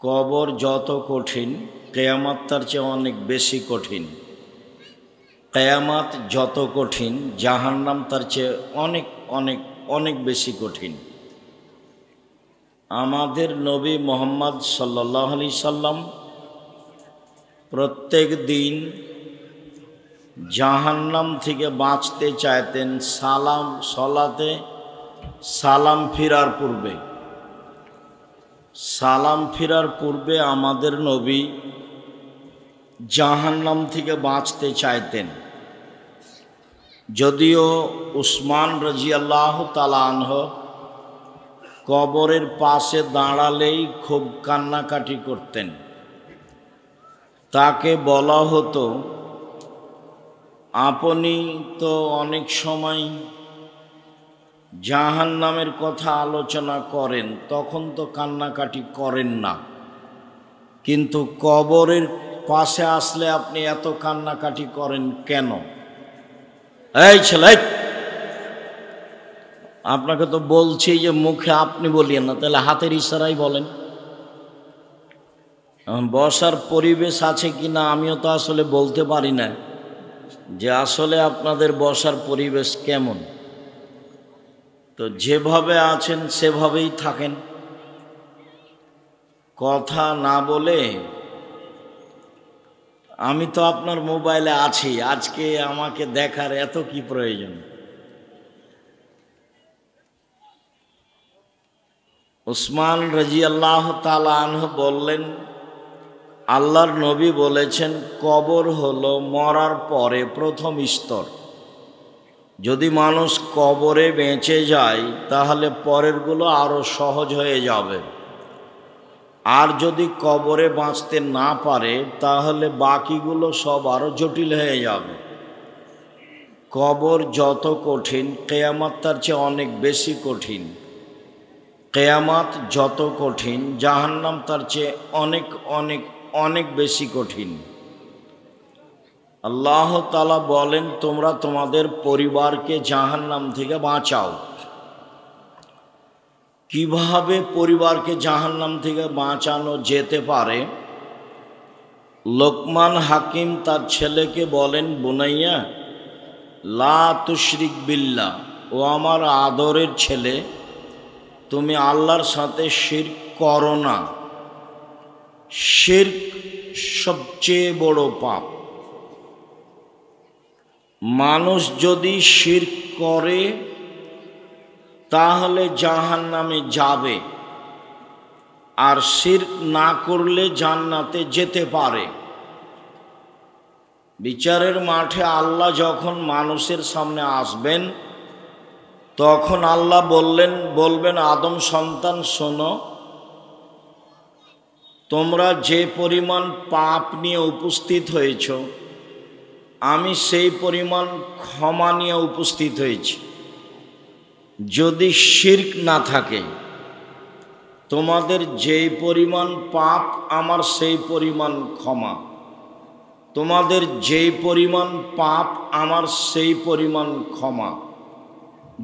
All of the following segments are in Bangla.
কবর যত কঠিন কিয়ামত তার চেয়ে অনেক বেশি কঠিন। কিয়ামত যত কঠিন জাহান্নাম তার চেয়ে অনেক অনেক অনেক বেশি কঠিন। আমাদের নবী মুহাম্মদ সাল্লাল্লাহু আলাইহি সাল্লাম প্রত্যেক দিন জাহান্নাম থেকে বাঁচতে চাইতেন সলাতে সালাম ফিরার পূর্বে আমাদের নবী জাহান্নাম থেকে বাঁচতে চাইতেন। যদিও উসমান রাদিয়াল্লাহু তাআলা আনহু কবরের পাশে দাঁড়ালেই খুব কান্নাকাটি করতেন। তাকে বলা হতো, আপনি তো অনেক সময় জাহান্নামের কথা আলোচনা করেন, তখন তো কান্নাকাটি করেন না, কিন্তু কবরের পাশে আসলে আপনি এত কান্নাকাটি করেন কেন? এই ছেলে, আপনাকে তো বলছি যে মুখে আপনি বলিয়েন না, তাহলে হাতের ইশারাই বলেন। বসার পরিবেশ আছে কিনা আমিও তো আসলে বলতে পারি না যে আসলে আপনাদের বসার পরিবেশ কেমন। তো যেভাবে আছেন সেভাবেই থাকেন, কথা না বলে। আমি তো আপনার মোবাইলে আছি, আজকে আমাকে দেখার এত কি প্রয়োজন? উসমান রাদিয়াল্লাহু তাআলা আনহু বললেন, আল্লাহর নবী বলেছেন কবর হলো মরার পরে প্রথম স্তর। যদি মানুষ কবরে বেঁচে যায় তাহলে পরেরগুলো আরো সহজ হয়ে যাবে, আর যদি কবরে বাঁচতে না পারে তাহলে বাকিগুলো সব আরো জটিল হয়ে যাবে। কবর যত কঠিন কিয়ামত তার চেয়ে অনেক বেশি কঠিন। কিয়ামত যত কঠিন জাহান্নাম তার চেয়ে অনেক অনেক অনেক বেশি কঠিন। আল্লাহ তাআলা বলেন, তোমরা তোমাদের পরিবারকে জাহান্নাম থেকে বাঁচাও। কিভাবে পরিবারকে জাহান্নাম থেকে বাঁচানো যেতে পারে? লোকমান হাকিম তার ছেলেকে বলেন, বুনাইয়া লা তুশরিক বিল্লাহ, ও আমার আদরের ছেলে, তুমি আল্লাহর সাথে শিরক করো না। শিরক সবচেয়ে বড় পাপ। মানুষ যদি শিরক করে তাহলে জাহান্নামে যাবে, আর শিরক না করলে জান্নাতে যেতে পারে। বিচারের মাঠে আল্লাহ যখন মানুষের সামনে আসবেন তখন আল্লাহ বলবেন, আদম সন্তান শোনো, তোমরা যে পরিমাণ পাপ নিয়ে উপস্থিত হয়েছ আমি সেই পরিমাণ ক্ষমা নিয়ে উপস্থিত হয়েছি। যদি শিরক না থাকে, তোমাদের যেই পরিমাণ পাপ আমার সেই পরিমাণ ক্ষমা, তোমাদের যেই পরিমাণ পাপ আমার সেই পরিমাণ ক্ষমা,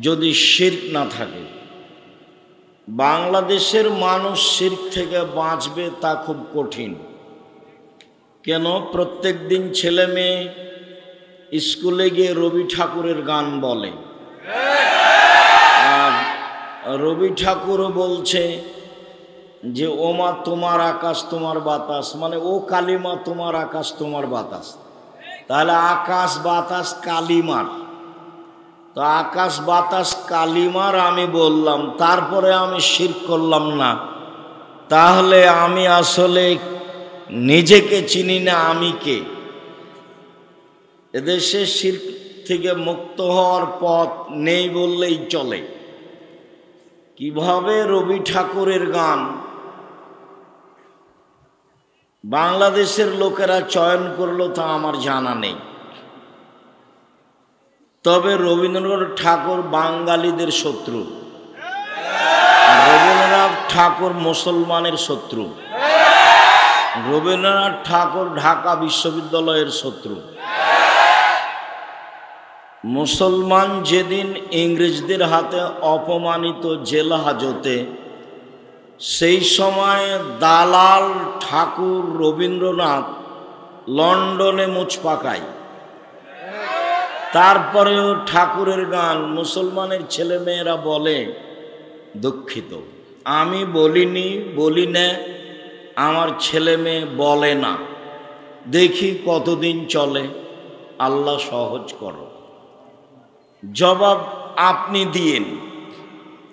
যদি শিরক না থাকে। বাংলাদেশের মানুষ শিরক থেকে বাঁচবে তা খুব কঠিন। কেন? প্রত্যেক দিন ছেলে মেয়ে স্কুলে গিয়ে রবি ঠাকুরের গান বলে, আর রবি ঠাকুরও বলছে যে ও মা তোমার আকাশ তোমার বাতাস, মানে ও কালিমা তোমার আকাশ তোমার বাতাস। তাহলে আকাশ বাতাস কালিমার, তো আকাশ বাতাস কালিমার আমি বললাম, তারপরে আমি শিরক করলাম না, তাহলে আমি আসলে নিজেকে চিনি না, আমি কে? এদেশে শিরক থেকে মুক্ত হওয়ার পথ নেই বললেই চলে। কিভাবে রবি ঠাকুরের গান বাংলাদেশের লোকেরা চয়ন করলো তা আমার জানা নেই, তবে রবীন্দ্রনাথ ঠাকুর বাঙালিদের শত্রু, রবীন্দ্রনাথ ঠাকুর মুসলমানের শত্রু, রবীন্দ্রনাথ ঠাকুর ঢাকা বিশ্ববিদ্যালয়ের শত্রু। মুসলমান যেদিন ইংরেজদের হাতে অপমানিত জেল হাজতে সেই সময় দালাল ঠাকুর রবীন্দ্রনাথ লন্ডনে মুচ পাকায়। তারপরেও ঠাকুরের গান মুসলমানের ছেলেমেয়েরা বলে, দুঃখিত আমি বলিনি, বলি না, আমার ছেলে মেয়ে বলে না, দেখি কতদিন চলে, আল্লাহ সহজ করো। জবাব আপনি দিয়েন,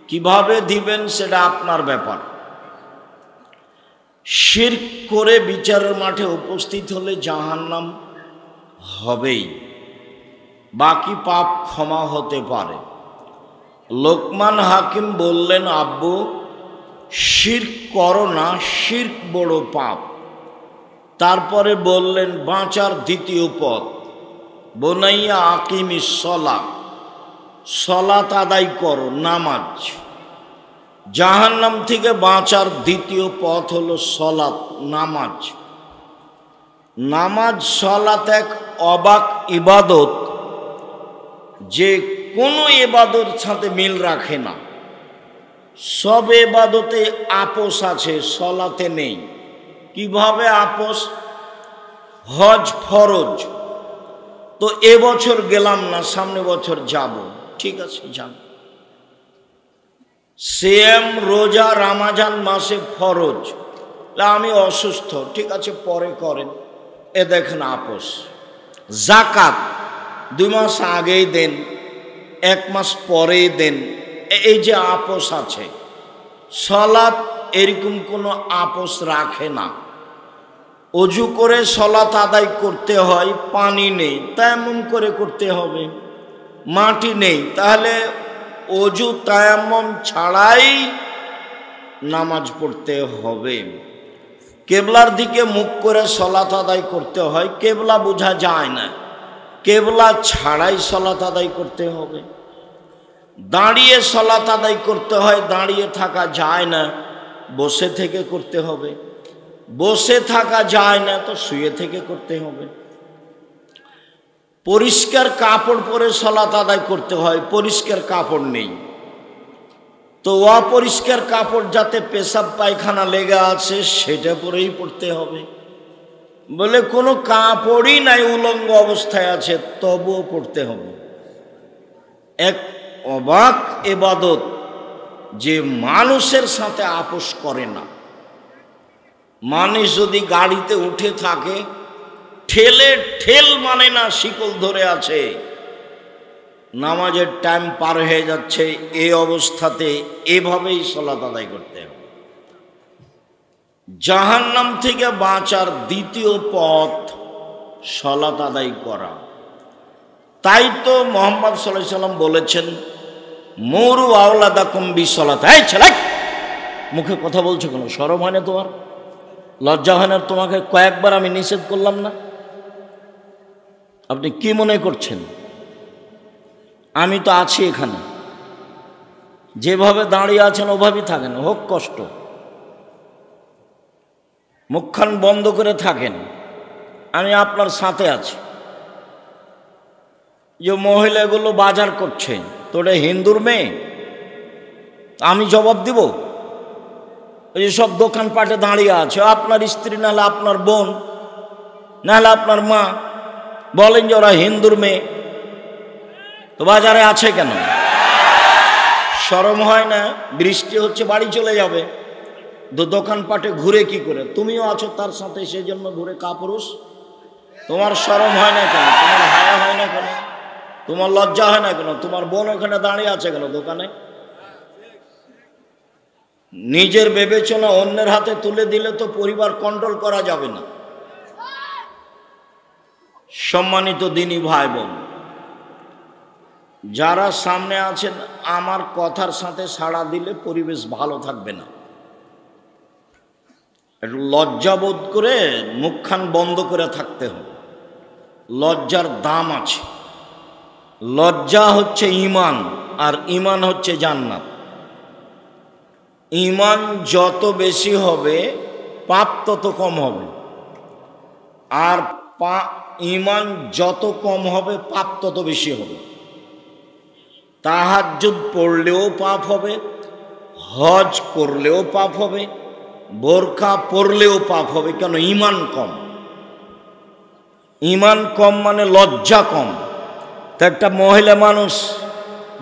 কিভাবে দিবেন সেটা আপনার ব্যাপার। শিরক করে বিচারের মাঠে উপস্থিত হলে জাহান্নাম হবেই, বাকি পাপ ক্ষমা হতে পারে। লোকমান হাকিম বললেন, আব্বু শিরক করো না, শিরক বড় পাপ। তারপরে বললেন, বাঁচার দ্বিতীয় পথ, বোনাইয়া আকিমিস সলাত, সলাত আদায় করো, নামাজ। জাহান্নাম থেকে বাঁচার দ্বিতীয় পথ হলো সলাত, নামাজ। নামাজ সলাত এক অবাক ইবাদত, যে কোনো ইবাদত সাথে মিল রাখে না। সব ইবাদতে আপোষ আছে, সলাতে নেই। কিভাবে আপোষ? হজ ফরজ, তো এবছর গেলাম না, সামনে বছর যাব, ঠিক আছে যান। সিয়াম রোজা রমজান মাসে ফরজ, আমি অসুস্থ, ঠিক আছে পরে করেন, এ দেখেন আপোষ। যাকাত 2 মাস আগেই দেন, 1 মাস পরেই দেন, এই যে আপোষ আছে। সলাত এরকম কোনো আপোষ রাখে না। অজু করে সলাত আদায় করতে হয়, পানি নেই, তায়াম্মুম করে করতে হবে। মাটি নেই, তাহলে অজু তায়াম্মুম ছাড়াই নামাজ পড়তে হবে। কেবলার দিকে মুখ করে সলাত আদায় করতে হয়, কেবলা বোঝা যায় না, কেবলা ছাড়াই সলাত আদায় করতে হবে। দাঁড়িয়ে সলাত আদায় করতে হয়, দাঁড়িয়ে থাকা যায় না, বসে থেকে করতে হবে। বসে থাকা যায় না, তো শুয়ে থেকে করতে হবে। পরিষ্কার কাপড় পরে সলাত আদায় করতে হয়, পরিষ্কার কাপড় নেই, তো অপরিষ্কার কাপড় যাতে পেশাব পায়খানা লেগে আছে সেটা পরেই পড়তে হবে। বলে কোনো কাপড়ই নাই, উলঙ্গ অবস্থায় আছে, তবুও পড়তে হবে। এক অবাক ইবাদত, যে মানুষের সাথে আপোষ করে না। মানুষ যদি গাড়িতে উঠে থাকে, ঠেলে ঠেল মানে না, শিকল ধরে আছে, নামাজের টাইম পার হয়ে যাচ্ছে, এই অবস্থাতে এভাবেই সালাত আদায় করতে হবে। জাহান্নাম থেকে বাঁচার দ্বিতীয় পথ সালাত আদায় করা। তাই তো মুহাম্মদ সাল্লাল্লাহু আলাইহি সাল্লাম বলেছেন, মুরু আওলাদাকুম বিসসালাত। এই ছেলে, মুখে কথা বলছো কেন? শরম হয় না তোমার? লজ্জা হয় না? তোমাকে কয়েকবার আমি নিষেধ করলাম না? আপনি কি মনে করছেন আমি তো আছি এখানে? যেভাবে দাঁড়িয়ে আছেন ওভাবেই থাকেন, হোক কষ্ট, মুখখান বন্ধ করে থাকেন, আমি আপনার সাথে আছি। যে মহিলাগুলো বাজার করছে, তোরে হিন্দুর মেয়ে, আমি জবাব দিব? ওই যে সব দোকানপাটে দাঁড়িয়ে আছে, আপনার স্ত্রী নাহলে আপনার বোন নাহলে আপনার মা, বলেন যে ওরা হিন্দুর মেয়ে, তো বাজারে আছে কেন? শরম হয় না? বৃষ্টি হচ্ছে, বাড়ি চলে যাবে, দোকানপাটে ঘুরে কি করে? তুমিও আছো তার সাথে, সেই জন্য ঘুরে কাপুরুষ। তোমার শরম হয় না কেন? তোমার হায়া হয় না কেন? তোমার লজ্জা হয় না কেন? তোমার বোন ওখানে দাঁড়িয়ে আছে কেন দোকানে? নিজের বিবেচনা অন্যের হাতে তুলে দিলে তো পরিবার কন্ট্রোল করা যাবে না। সম্মানিত দিনী ভাই বোন, যারা সামনে আছেন, আমার কথার সাথে সাড়া দিলে পরিবেশ ভালো থাকবে না। একটু লজ্জাবোধ করে মুখখান বন্ধ করে থাকতে হবে। লজ্জার দাম আছে। লজ্জা হচ্ছে ঈমান, আর ঈমান হচ্ছে জান্নাত। ঈমান যত বেশি হবে পাপ তত কম হবে, আর ঈমান যত কম হবে পাপ তত বেশি হবে। তাহাজ্জুদ পড়লেও পাপ হবে, হজ করলেও পাপ হবে, বোরকা পরলেও পাপ হবে। কেন? ঈমান কম। ঈমান কম মানে লজ্জা কম। তা একটা মহিলা মানুষ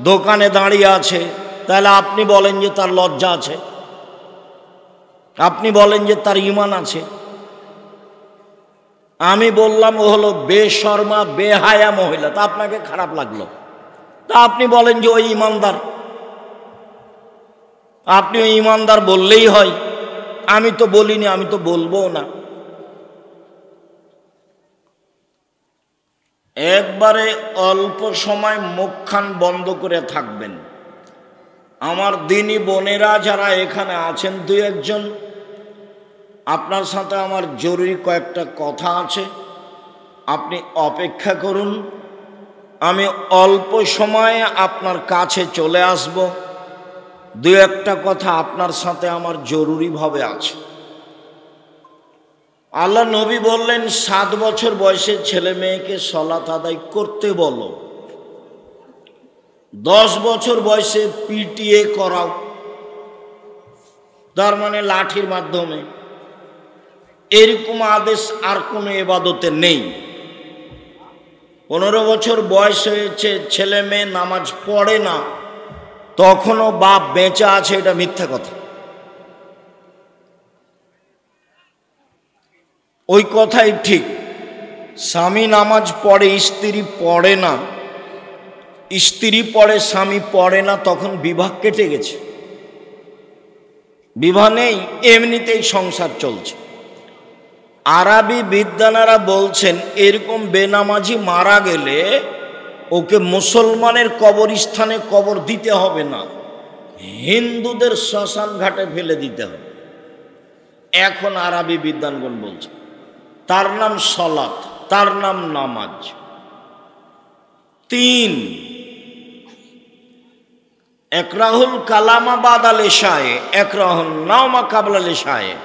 দোকানে দাঁড়িয়ে আছে, তাহলে আপনি বলেন যে তার লজ্জা আছে? আপনি বলেন যে তার ঈমান আছে? আমি বললাম ও হলো বেশরমা বেহায়া মহিলা, তা আপনাকে খারাপ লাগলো, তা আপনি বলেন যে ওই ঈমানদার। আপনি ওই ঈমানদার বললেই হয়। আমি তো বলিনি, আমি তো বলবো না। একবারে অল্প সময় মুখখান বন্ধ করে থাকবেন। আমার দিনী বোনেরা যারা এখানে আছেন, দুই একজন, আপনার সাথে আমার জরুরি কয়েকটা কথা আছে, আপনি অপেক্ষা করুন। আমি অল্প সময়ে আপনার কাছে চলে আসব। দুই একটা কথা আপনার সাথে আমার জরুরিভাবে আছে। আল্লাহ নবী বললেন 7 বছর বয়সের ছেলে মেয়েকে সালাত আদায় করতে বলো, 10 বছর বয়সে পিটিএ করাও, তার মানে লাঠির মাধ্যমে। এরকম আদেশ আর কোনো ইবাদতে নেই। 15 বছর বয়স হয়েছে, ছেলে মেয়ে নামাজ পড়ে না, তখনও বাপ বেঁচে আছে, এটা মিথ্যা কথা। ওই কথাই ঠিক। স্বামী নামাজ পড়ে, স্ত্রী পড়ে না, স্ত্রী পড়ে, স্বামী পড়ে না, তখন বিবাহ কেটে গেছে। বিবাহ নেই, এমনিতেই সংসার চলছে। আরবি বিদ্বানেরা বলছেন এরকম বেনামাজি মারা গেলে ওকে মুসলমানের কবরস্থানে কবর দিতে হবে না, হিন্দুদের শ্মশান ঘাটে ফেলে দিতে হবে। এখন আরবি বিদ্বানগণ বলছে তার নাম সলাত, তার নাম নামাজ। 3 একরাহুল কালামা বাদাল ইশায়ে, একরাহুল নাওমা কাবলাল ইশায়ে।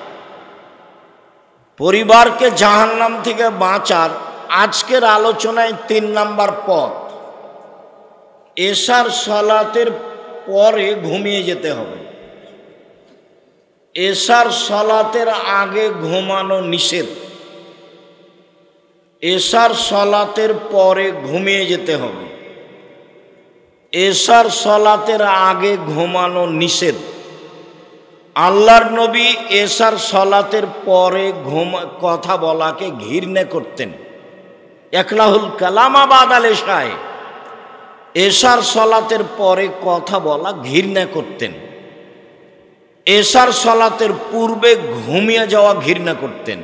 পরিবারকে জাহান্নাম থেকে বাঁচার আজকের আলোচনায় 3 নাম্বার পথ, এশার সালাতের পরে ঘুমিয়ে যেতে হবে। এশার সালাতের আগে ঘুমানো নিষেধ, এশার সালাতের পরে ঘুমিয়ে যেতে হবে। এশার সালাতের আগে ঘুমানো নিষেধ। আল্লাহর নবী এশার সালাতের পরে কথা বলাকে ঘৃণা করতেন। একলাহুল কালামা বাদাল ইশায়ে, এশার সালাতের পরে কথা বলা ঘৃণা করতেন। এশার সালাতের পূর্বে ঘুমিয়ে যাওয়া ঘৃণা করতেন।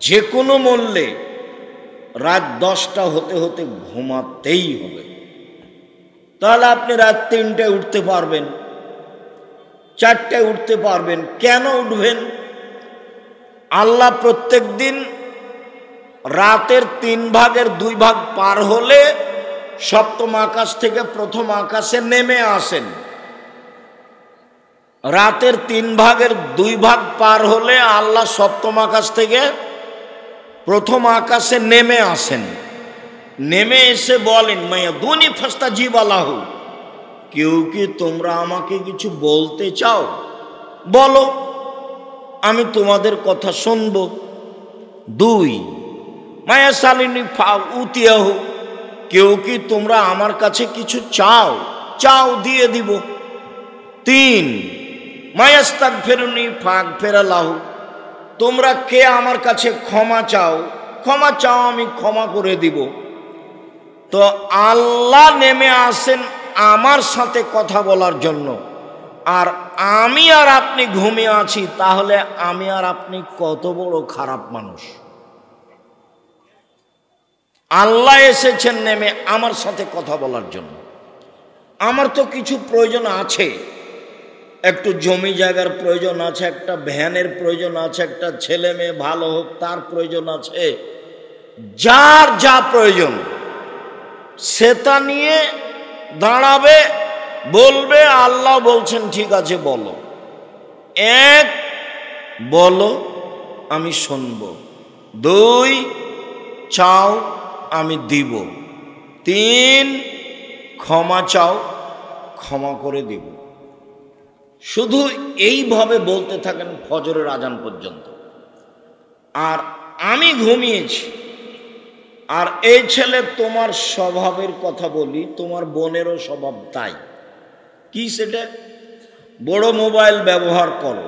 যে কোনো মূল্যে রাত 10টা হতে হতে ঘুমাতেই হবে। তাহলে আপনি রাত 3টায় উঠতে পারবেন, 4টায় উঠতে পারবেন। কেন উঠবেন? আল্লাহ প্রত্যেক দিন রাতের 3 ভাগের 2 ভাগ পার হলে সপ্তম আকাশ থেকে প্রথম আকাশে নেমে আসেন। রাতের 3 ভাগের 2 ভাগ পার হলে আল্লাহ সপ্তম আকাশ থেকে প্রথম আকাশে নেমে আসেন। নেমে এসে বলেন মায়াদুনি ফাস্তাজিব লাহু, কেউ কি তোমরা আমাকে কিছু বলতে চাও? বলো, আমি তোমাদের কথা শুনব। 2 মায়া সালিনী উতিয়াহু, কেউ কি তোমরা আমার কাছে কিছু চাও? চাও, দিয়ে দিব। 3 মায়াস্তাক ফেরুনি ফাঁক ফেরালাহু, তোমরা কে আমার কাছে ক্ষমা চাও? ক্ষমা চাও, আমি ক্ষমা করে দিব। তো আল্লাহ নেমে আসেন আমার সাথে কথা বলার জন্য, আর আমি আর আপনি ঘুমিয়ে আছি। তাহলে আমি আর আপনি কত বড় খারাপ মানুষ। আল্লাহ এসেছেন নেমে আমার সাথে কথা বলার জন্য। আমার তো কিছু প্রয়োজন আছে, একটু জমি জায়গার প্রয়োজন আছে, একটা ভ্যানের প্রয়োজন আছে, একটা ছেলে মেয়ে ভালো হোক তার প্রয়োজন আছে। যার যা প্রয়োজন সেটা নিয়ে দাঁড়াবে, বলবে। আল্লাহ বলছেন ঠিক আছে বলো। 1 বলো, আমি শুনব। 2 চাও, আমি দিব। 3 ক্ষমা চাও, ক্ষমা করে দিব। শুধু এইভাবে বলতে থাকেন ফজরের আজান পর্যন্ত। আর আমি ঘুমিয়েছি। আর এই ছেলে তোমার স্বভাবের কথা বলি, তোমার বোনেরও স্বভাব তাই। কি সেটা? বড় মোবাইল ব্যবহার করো,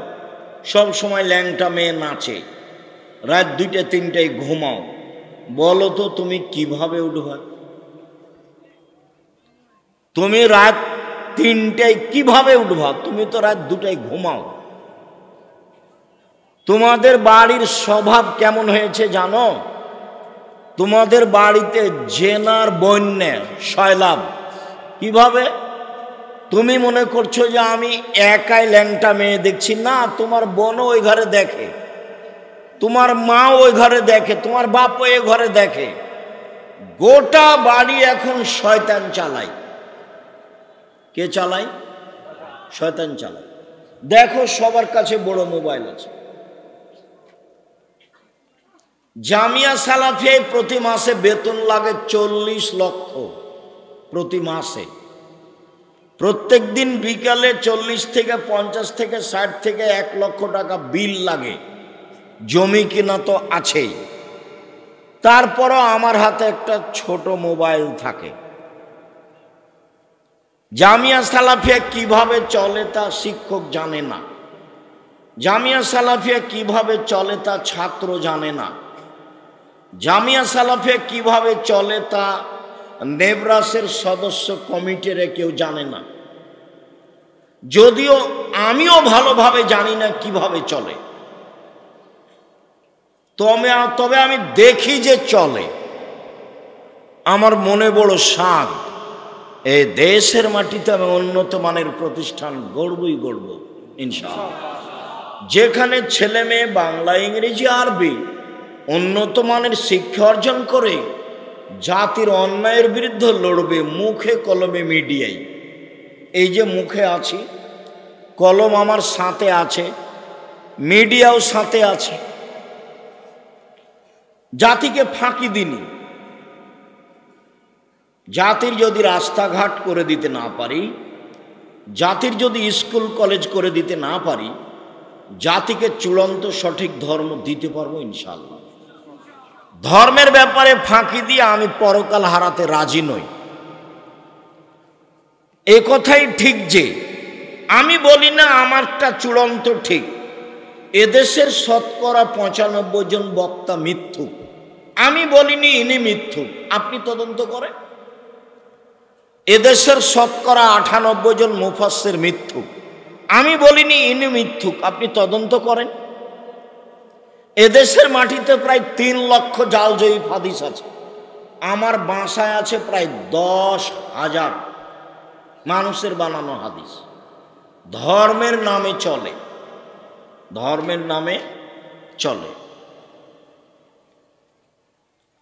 সব সময় ল্যাংটা মেয়ে নাচে, রাত 2টা 3টায় ঘুমাও। বলো তো তুমি কিভাবে উঠবা? তুমি রাত 3টায় কিভাবে উঠবা? তুমি তো রাত 2টায় ঘুমাও। তোমাদের বাড়ির স্বভাব কেমন হয়েছে জানো? তোমাদের বাড়িতে জেনার বন্যা সয়লাভ। কিভাবে? তুমি মনে করছো যে আমি একাই ল্যাংটা মেয়ে দেখছি, না, তোমার বোনও ওই ঘরে দেখে, তোমার মাও ওই ঘরে দেখে, তোমার বাপ ওই ঘরে দেখে। গোটা বাড়ি এখন শয়তান চালায়। কে চালায়? শয়তান চালায়। দেখো সবার কাছে বড় মোবাইল আছে। জামিয়া সালাফিয়ায় প্রতি মাসে বেতন লাগে 40 লক্ষ প্রতি মাসে। প্রত্যেক দিন বিকালে 40 থেকে 50 থেকে 60 থেকে 1 লক্ষ টাকা বিল লাগে। জমি কিনা তো আছেই, তারপরও আমার হাতে একটা ছোট মোবাইল থাকে। জামিয়া সালাফিয়া কিভাবে চলে তা শিক্ষক জানে না, জামিয়া সালাফিয়া কিভাবে চলে তা ছাত্র জানে না, জামিয়া সালাফিয়া কিভাবে চলে তা নেবরাসের সদস্য কমিটির কেউ জানে না। যদিও আমিও ভালোভাবে জানি না কিভাবে চলে, তবে আমি দেখি যে চলে। আমার মনে বড় সাধ, এই দেশের মাটিতে আমি উন্নত মানের প্রতিষ্ঠান গড়বই গড়ব ইনশাআল্লাহ, যেখানে ছেলে মেয়ে বাংলা, ইংরেজি, আরবি উন্নত মানের শিক্ষা অর্জন করে জাতির অন্যায়ের বিরুদ্ধে লড়বে মুখে কলমে মিডিয়ায়। এই যে মুখে আছি, কলম আমার সাথে আছে, মিডিয়াও সাথে আছে। জাতিকে ফাঁকি দিনি। জাতির যদি রাস্তাঘাট করে দিতে না পারি, জাতির যদি স্কুল কলেজ করে দিতে না পারি, জাতিকে চূড়ান্ত সঠিক ধর্ম দিতে পারবো ইনশাআল্লাহ। ধর্মের ব্যাপারে ফাঁকি দিয়ে আমি পরকাল হারাতে রাজি নই। এ কথাই ঠিক যে আমি বলি না আমারটা চূড়ান্ত ঠিক। এদেশের শতকরা 95 জন বক্তা মিথ্যুক। আমি বলিনি ইনি মিথ্যুক, আপনি তদন্ত করেন। এদেশের শতকরা 98 জন মুফাসসির মিথ্যুক। আমি বলিনি ইনি মিথ্যুক, আপনি তদন্ত করেন। এদেশের মাটিতে প্রায় 3 লক্ষ জাল জয়ীফ হাদিস আছে। আমার বাসায় আছে প্রায় 10,000 মানুষের বানানো হাদিস। ধর্মের নামে চলে, ধর্মের নামে চলে।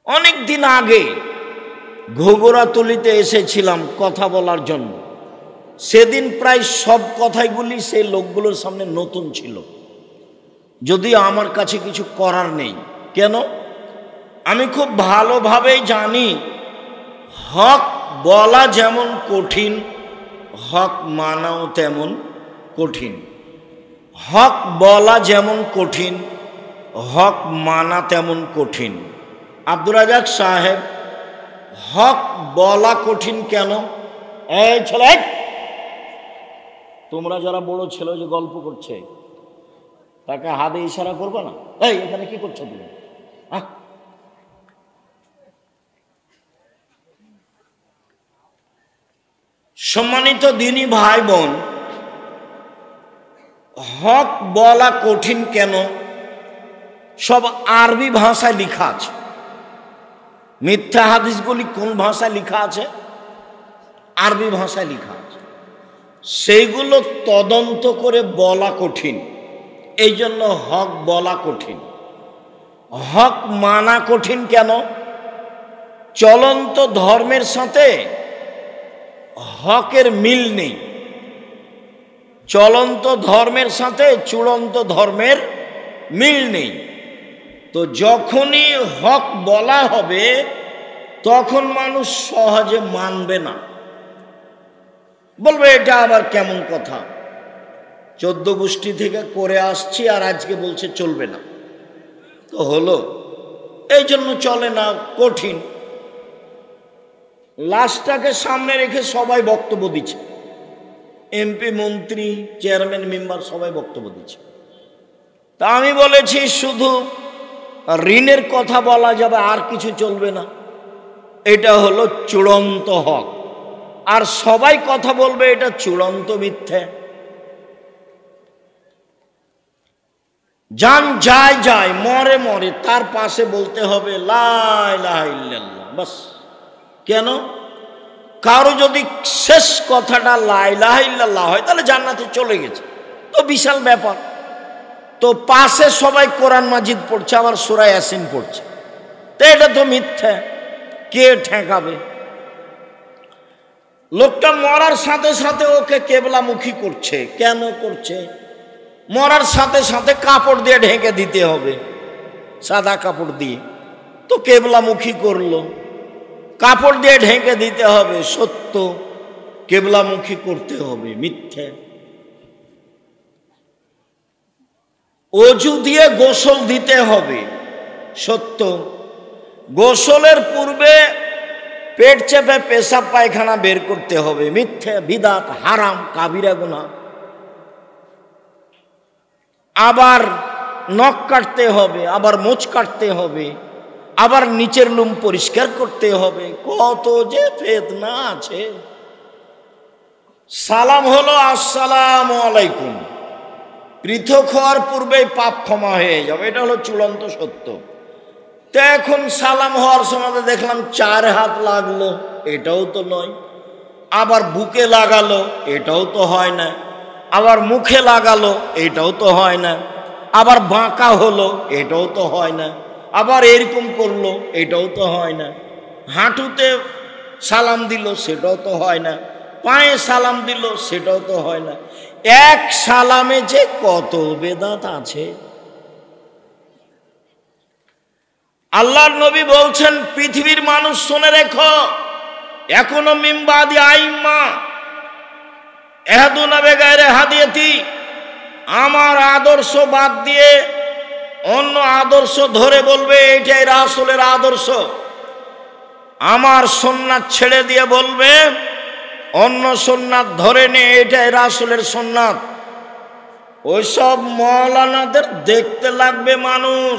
অনেক দিন আগে ঘুঘুরাতলিতে এসেছিলাম কথা বলার জন্য। সেদিন প্রায় সব কথাগুলি সেই লোকগুলোর সামনে নতুন ছিল, যদিও আমার কাছে কিছু করার নেই। কেন? আমি খুব ভালোভাবেই জানি হক বলা যেমন কঠিন, হক মানাও তেমন কঠিন। হক বলা যেমন কঠিন, হক মানা তেমন কঠিন। আব্দুর রাজাক সাহেব, হক বলা কঠিন কেন? এই ছেলে, তোমরা যারা বড় ছেলে যে গল্প করছে তাকে হাতে ইশারা করবে না? এই এখানে কি করছো তুমি? সম্মানিত দিনী ভাই বোন, হক বলা কঠিন কেন? সব আরবি ভাষায় লেখা আছে। মিথ্যা হাদিসগুলি কোন ভাষায় লেখা আছে? আরবি ভাষায় লেখা আছে। সেইগুলো তদন্ত করে বলা কঠিন, এই জন্য হক বলা কঠিন। হক মানা কঠিন কেন? চলন্ত ধর্মের সাথে হকের মিল নেই। চলন্ত ধর্মের সাথে চূড়ান্ত ধর্মের মিল নেই। তো যখনই হক বলা হবে তখন মানুষ সহজে মানবে না, বলবে এটা আবার কেমন কথা। 14 গোষ্ঠী থেকে করে আসছি, আর আজকে বলছে চলবে না। তো হলো, এই জন্য চলে না, কঠিন। লাশটাকে সামনে রেখে সবাই বক্তব্য দিচ্ছে, এমপি, মন্ত্রী, চেয়ারম্যান, মেম্বার সবাই বক্তব্য দিচ্ছে। তা আমি বলেছি শুধু ঋণের কথা বলা যাবে, আর কিছু চলবে না। এটা হলো চূড়ান্ত হক, আর সবাই কথা বলবে এটা চূড়ান্ত মিথ্যে। যান যায় যায়, মরে মরে, তার পাশে বলতে হবে লা ইলাহা ইল্লাল্লাহ, বাস। কেন? কারো যদি শেষ কথাটা লা ইলাহা ইল্লাল্লাহ হয় তাহলে জান্নাতে চলে গেছে, তো বিশাল ব্যাপার। তো পাশে সবাই কোরআন মাজিদ পড়ছে, আবার সূরা ইয়াসিন পড়ছে, তো এটা তো মিথ্যা। কে ঠেকাবে? লোকটা মরার সাথে সাথে ওকে কেবলামুখী করছে। কেন করছে? মরার সাথে সাথে কাপড় দিয়ে ঢেকে দিতে হবে, সাদা কাপড় দিয়ে, তো কেবলামুখী করলো। কাপড় দিয়ে ঢেকে দিতে হবে, সত্য। কেবলামুখী করতে হবে, মিথ্যে। অজু দিয়ে গোসল দিতে হবে, সত্য। গোসলের পূর্বে পেট চেপে পেশাব পায়খানা বের করতে হবে, মিথ্যে, বিদআত, হারাম, কাবিরা গুনাহ। আবার নখ কাটতে হবে, আবার মোচ কাটতে হবে, আবার নিচের লোম পরিষ্কার করতে হবে, কত যে ফেতনা আছে। সালাম হলো আসসালামু আলাইকুম, পৃথক হওয়ার পূর্বেই পাপ ক্ষমা হয়ে যাবে, এটা হলো চূড়ান্ত সত্য। তো এখন সালাম হওয়ার সময় দেখলাম 4 হাত লাগলো, এটাও তো নয়। আবার বুকে লাগালো, এটাও তো হয় না। আবার মুখে লাগালো, এটাও তো হয় না। আবার বাঁকা হলো, এটাও তো হয় না। আবার এরকম করলো, এটাও তো হয় না। হাঁটুতে সালাম দিল, সেটাও তো হয় না। পায়ে সালাম দিল, সেটাও তো হয় না। এক সালামে যে কত বেদাত আছে। আল্লাহর নবী বলছেন, পৃথিবীর মানুষ শুনে রেখো, এখনো মিম্বাদি আইম্মা এহাদুনা বেগায়রে হাদিয়াতি, আমার আদর্শ বাদ দিয়ে অন্য আদর্শ ধরে বলবে এটাই রাসূলের আদর্শ। আমার সুন্নাত ছেড়ে দিয়ে বলবে অন্য সুন্নাত ধরে নে, এটাই রাসূলের সুন্নাত। ওইসব মাওলানাদের দেখতে লাগবে মানুষ,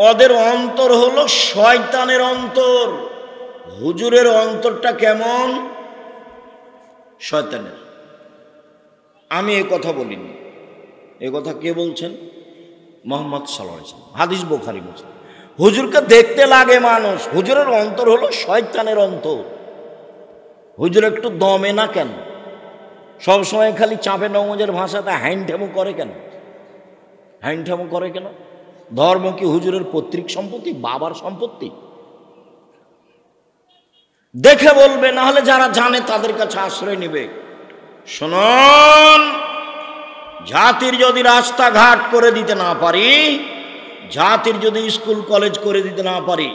ওদের অন্তর হলো শয়তানের অন্তর। হুজুরের অন্তরটা কেমন? শয়তানের। আমি এ কথা বলিনি, এ কথা কে বলছেন? মুহাম্মদ সাল্লাল্লাহু আলাইহি ওয়াসাল্লাম, হাদিস বুখারী বলছেন। হুজুরকে দেখতে লাগে মানুষ, হুজুরের অন্তর হলো শয়তানের অন্তর। হুজুর একটু দমে না কেন? সবসময় খালি চাপে নমজের ভাষাতে হাইনঠামো করে কেন? হাইনঠামো করে কেন? ধর্ম কি হুজুরের পৈতৃক সম্পত্তি, বাবার সম্পত্তি? দেখে বলবে, না হলে যারা জানে তাদের কাছে আশ্রয় নেবে। শুনুন, জাতির যদি রাস্তাঘাট করে দিতে না পারি, জাতির যদি স্কুল কলেজ করে দিতে না পারি,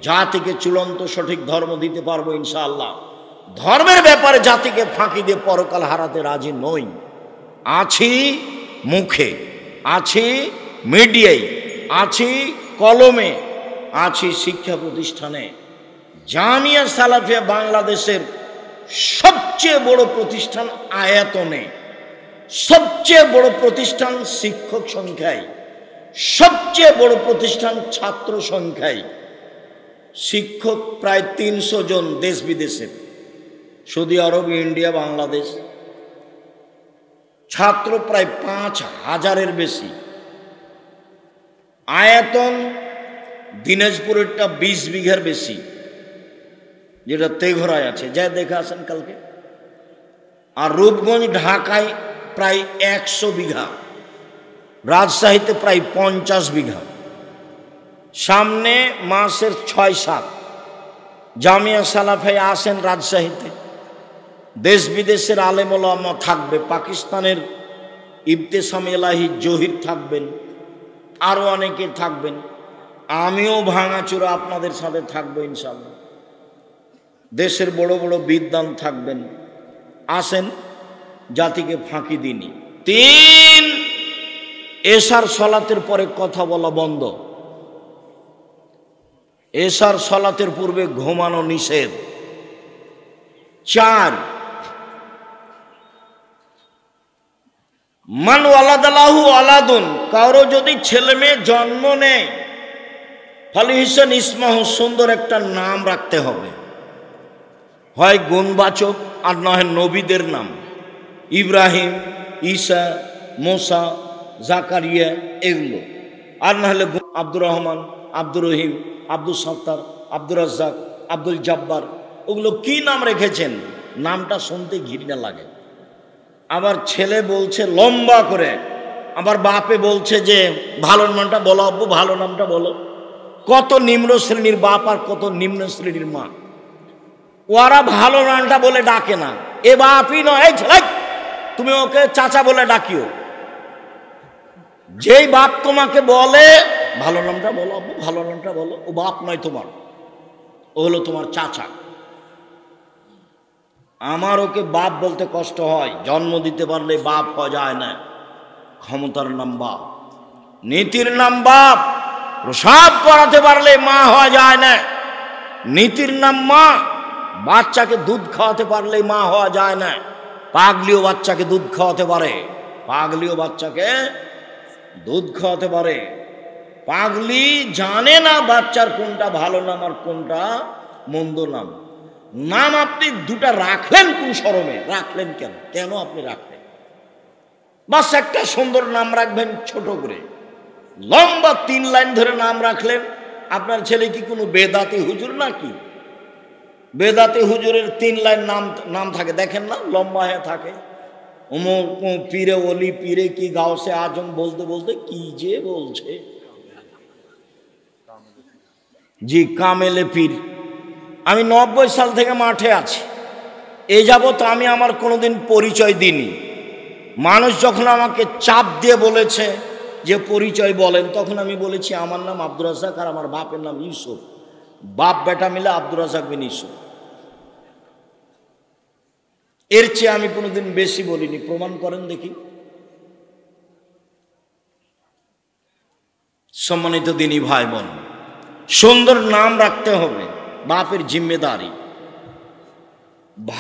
জাতিকে চূড়ান্ত সঠিক ধর্ম দিতে পারবো ইনশাআল্লাহ। ধর্মের ব্যাপারে জাতিকে ফাঁকি দিয়ে পরকাল হারাতে রাজি নই। আছি মুখে, আছি মিডিয়ায়, আছি কলমে, আছি শিক্ষা প্রতিষ্ঠানে। জামিয়া সালাফিয়া বাংলাদেশের সবচেয়ে বড় প্রতিষ্ঠান আয়াতনে, সবচেয়ে বড় প্রতিষ্ঠান শিক্ষক সংখ্যায়, সবচেয়ে বড় প্রতিষ্ঠান ছাত্র সংখ্যায়। শিক্ষক প্রায় 300 জন দেশ বিদেশের, সৌদি আরব, ইন্ডিয়া, বাংলাদেশ। ছাত্র প্রায় 5000-এর বেশি। আয়তন দিনাজপুরেরটা 20 বিঘার বেশি, যেটা তেঘরায় আছে, যা দেখে আসেন কালকে। আর রূপগঞ্জ ঢাকায় প্রায় 100 বিঘা, রাজশাহীতে প্রায় 50 বিঘা। সামনে মাসের 6-7 জামিয়া সালাফিয়া আসেন রাজশাহীতে। দেশ বিদেশের আলেম ওলামা থাকবে, পাকিস্তানের ইবতেসাম এলাহি জহির থাকবেন, আরও অনেকে থাকবেন। আমিও ভাঙাচোরা আপনাদের সাথে থাকবো ইনশাআল্লাহ। দেশের বড় বড় বিদ্বান থাকবেন। আসেন, জাতিকে ফাঁকি দিনি। 3, এশার সলাতের পরে কথা বলা বন্ধ। এশার সলাতের পূর্বে ঘুমানো নিষেধ। 4, মান ওয়ালাদালাহু আলাদুন, কারো যদি ছেলে মেয়ে জন্ম নেয়, ফালিহিসান ইসমাহু, সুন্দর একটা নাম রাখতে হবে, হয় গুণবাচক আর না হয় নবীদের নাম, ইব্রাহিম, ঈসা, মোসা, জাকারিয়া, এগুলো। আর না হলে আব্দুর রহমান, আব্দুর রহিম, আব্দুল সত্তার, আব্দুর রাজ্জাক, আব্দুল জব্বার, ওগুলো কি নাম রেখেছেন, নামটা শুনতে ঘৃণা লাগে। আবার ছেলে বলছে লম্বা করে, আবার বাপে বলছে যে ভালো নামটা বলো আব্বু, ভালো নামটা বলো। কত নিম্ন শ্রেণীর বাপ আর কত নিম্ন শ্রেণীর মা, ওরা ভালো নামটা বলে ডাকে না। এ বাপই নয়, এই ছেলে তুমি ওকে চাচা বলে ডাকিও। যেই বাপ তোমাকে বলে ভালো নামটা বলো আব্বু, ভালো নামটা বলো, ও বাপ নয় তোমার, ও হলো তোমার চাচা। আমার ওকে বাপ বলতে কষ্ট হয়, জন্ম দিতে পারলে বাপ হওয়া যায় না। ক্ষমতার নাম বাপ, নীতির নাম বাপ, প্রসাব করাতে পারলে মা হওয়া যায় না। নীতির নাম মা, বাচ্চাকে দুধ খাওয়াতে পারলে মা হওয়া যায় না। পাগলিও বাচ্চাকে দুধ খাওয়াতে পারে, পাগলিও বাচ্চাকে দুধ খাওয়াতে পারে। পাগলি জানে না বাচ্চার কোনটা ভালো নাম আর কোনটা মন্দ নাম। নাম আপনি দুটা রাখলেন কোন শরমে? রাখলেন কেন? কেন আপনি রাখলেন? বাস একটা সুন্দর নাম রাখবেন ছোট করে, লম্বা 3 লাইন ধরে নাম রাখলেন। আপনার ছেলে কি কোনো বেদাতি হুজুর নাকি? বেদাতি হুজুরের 3 লাইন নাম থাকে, দেখেন না, লম্বা হয়ে থাকে। পীরে ওলি, পীরে কি গাউসে আজম বলতে বলতে কি যে বলছে, জি কামেলে পীর। আমি 90 সাল থেকে মাঠে আছি, এই যাবত আমি আমার কোনোদিন পরিচয় দিইনি। মানুষ যখন আমাকে চাপ দিয়ে বলেছে যে পরিচয় বলেন, তখন আমি বলেছি আমার নাম আব্দুর রাজ্জাক আর আমার বাপের নাম ইউসুফ। বাপ বেটা মিলে আব্দুর রাজ্জাক বিন ইউসুফ। এর চেয়ে আমি কোনোদিন বেশি বলিনি, প্রমাণ করেন দেখি। সম্মানিত দিনী ভাই বোন, সুন্দর নাম রাখতে হবে, বাপের জিম্মেদারি।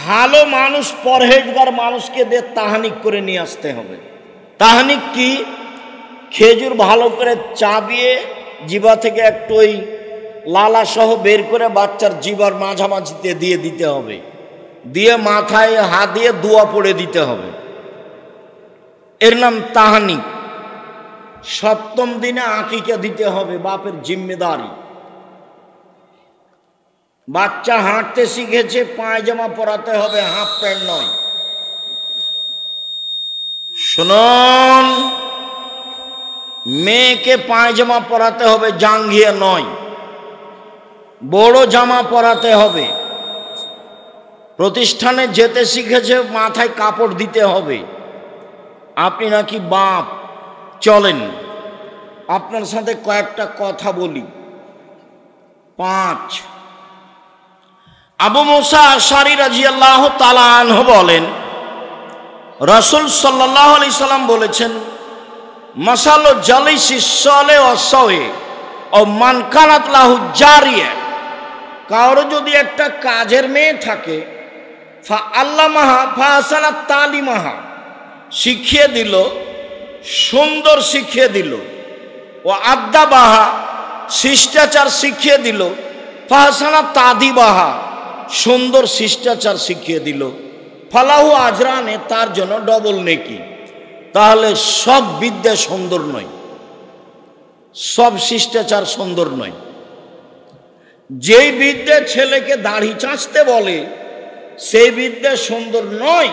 ভালো মানুষ, পরহেজগার মানুষকে দিয়ে তাহানিক করে নিয়ে আসতে হবে। তাহানিক কি? খেজুর ভালো করে চাবিয়ে জিবা থেকে একটু ওই লালা সহ বের করে বাচ্চার জিবার মাঝামাঝিতে দিয়ে দিতে হবে, দিয়ে মাথায় হাত দিয়ে দোয়া পড়ে দিতে হবে, এর নাম তাহানিক। 7ম দিনে আকিকা দিতে হবে, বাপের জিম্মেদারি। বাচ্চা হাঁটতে শিখেছে, পায়জামা পরাতে হবে, হাফ প্যান্ট নয়। শুনুন, মেয়েকে পায়জামা পরাতে হবে, জাঙ্গিয়া নয়, বড় জামা পরাতে হবে। প্রতিষ্ঠানে যেতে শিখেছে, মাথায় কাপড় দিতে হবে। আপনি নাকি বাপ, চলেন আপনার সাথে কয়েকটা কথা বলি। 5, আবু মুসা আশআরী রাদিয়াল্লাহু তাআলা আনহু বলেন, রাসূল সাল্লাল্লাহু আলাইহি সাল্লাম বলেছেন, মাসালু জালিসিস সালে ওয়া সাওয়ে ও মান কানাত লাহু জারিয়া, কারো যদি একটা কাজের মেয়ে থাকে, ফা আল্লামাহা ফা হাসানা তালিমাহা, শিখিয়ে দিল, সুন্দর শিখিয়ে দিল, ও আদ্দাবাহা, শিষ্টাচার শিখিয়ে দিল, ফা হাসানা তাদিবাহা, সুন্দর শিষ্টাচার শিখিয়ে দিল, ফালাহু আজরানে, তার জন্য ডবল নেকি। তাহলে সব বিদ্যা সুন্দর নয়, সব শিষ্টাচার সুন্দর নয়। যেই বিদ্যা ছেলেকে দাড়ি চাঁচতে বলে সেই বিদ্যা সুন্দর নয়।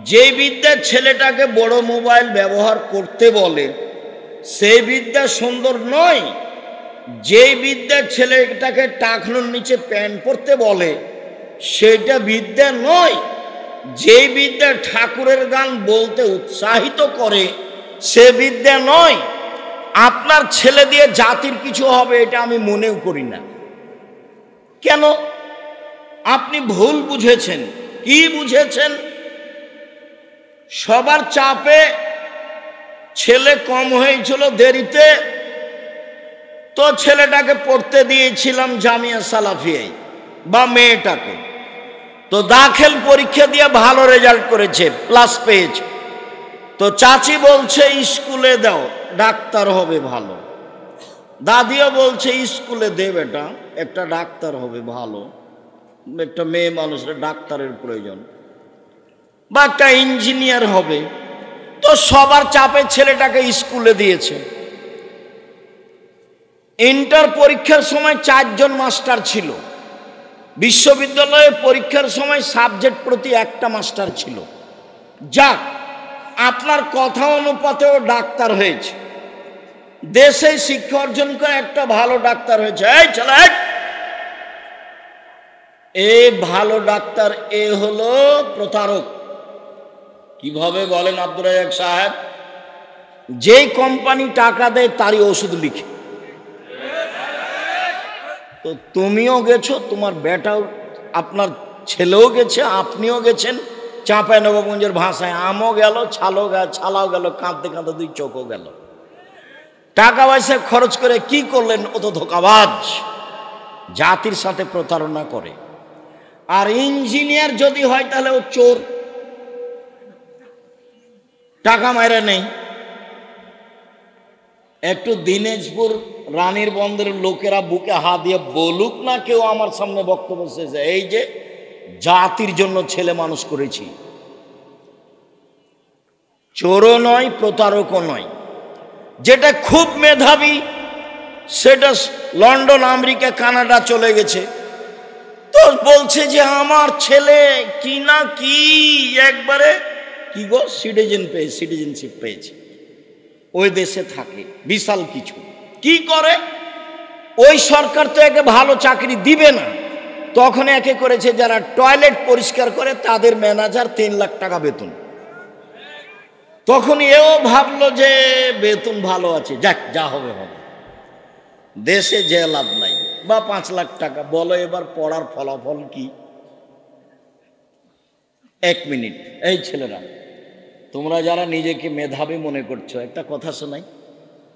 যেই বিদ্যা ছেলেটাকে বড় মোবাইল ব্যবহার করতে বলে সেই বিদ্যা সুন্দর নয়। যেই বিদ্যা ছেলেটাকে টাকনুর নিচে প্যান্ট পরতে বলে সেটা বিদ্যা নয়। যেই বিদ্যা ঠাকুরের গান বলতে উৎসাহিত করে সে বিদ্যা নয়। আপনার ছেলে দিয়ে জাতির কিছু হবে এটা আমি মনেও করি না। কেন? আপনি ভুল বুঝেছেন। কি বুঝেছেন? সবার চাপে ছেলে কম হয়েছিল দেরিতে, তো ছেলেটাকে পড়তে দিয়েছিলাম জামিয়া সালাফিয়ায় বা মেয়েটাকে। তো দাখিল পরীক্ষা দিয়ে ভালো রেজাল্ট করেছে, প্লাস পেয়েছে। তো চাচি বলছে স্কুলে দাও, ডাক্তার হবে ভালো। দাদিও বলছে স্কুলে দে বেটা, একটা ডাক্তার হবে ভালো, একটা মেয়ে মানুষের ডাক্তারের প্রয়োজন, বা একটা ইঞ্জিনিয়ার হবে। তো সবার চাপে ছেলেটাকে স্কুলে দিয়েছে। ইন্টার পরীক্ষার সময় 4 জন মাস্টার ছিল, বিশ্ববিদ্যালয়ে পরীক্ষার সময় সাবজেক্ট প্রতি একটা মাস্টার ছিল। যাক, আপনার কথা অনুপাতেও ডাক্তার হয়েছে, দেশে শিক্ষা অর্জন করে একটা ভালো ডাক্তার হয়েছে। এই চলে, এই ভালো ডাক্তার এ হলো প্রতারক। কিভাবে বলেন আব্দুর রাজ্জাক সাহেব? যেই কোম্পানি টাকা দেয় তারই ওষুধ লিখে। তো তুমিও গেছো, তোমার বেটাও, আপনার ছেলেও গেছে, আপনিও গেছেন। চাঁপাইনবাবগঞ্জের ভাষায় আমও গেল, ছালাও গেল, কাঁদতে কাঁদতে 2 চোখও গেল। টাকা পয়সা খরচ করে কি করলেন? ও তো ধোঁকাবাজ, জাতির সাথে প্রতারণা করে। আর ইঞ্জিনিয়ার যদি হয় তাহলে ও চোর, টাকা মাইরে নেই। একটু দিনাজপুর রানীর বন্দরের লোকেরা বুকে হাত দিয়ে বলুক না কেউ আমার সামনে বক্তব্য শেষে, এই যে জাতির জন্য ছেলে মানুষ করেছি। চোরও নয়, প্রতারকও নয়। যেটা খুব মেধাবী সেটা লন্ডন, আমেরিকা, কানাডা চলে গেছে। তো বলছে যে আমার ছেলে কি না কি একবারে কি গো সিটিজেনশিপ পেয়েছে, ওই দেশে থাকে, বিশাল কিছু। কি করে? ওই সরকার তো একে ভালো চাকরি দিবে না, তখন একে করেছে যারা টয়লেট পরিষ্কার করে তাদের ম্যানেজার 3 লাখ টাকা বেতন। তখন এও ভাবলো যে বেতন ভালো আছে, যাক যা হবে হবে, দেশে যে লাভ নাই, বা 5 লাখ টাকা। বলো এবার পড়ার ফলাফল কি? 1 মিনিট, এই ছেলেরা, তোমরা যারা নিজেকে মেধাবী মনে করছো, একটা কথা শোনাই,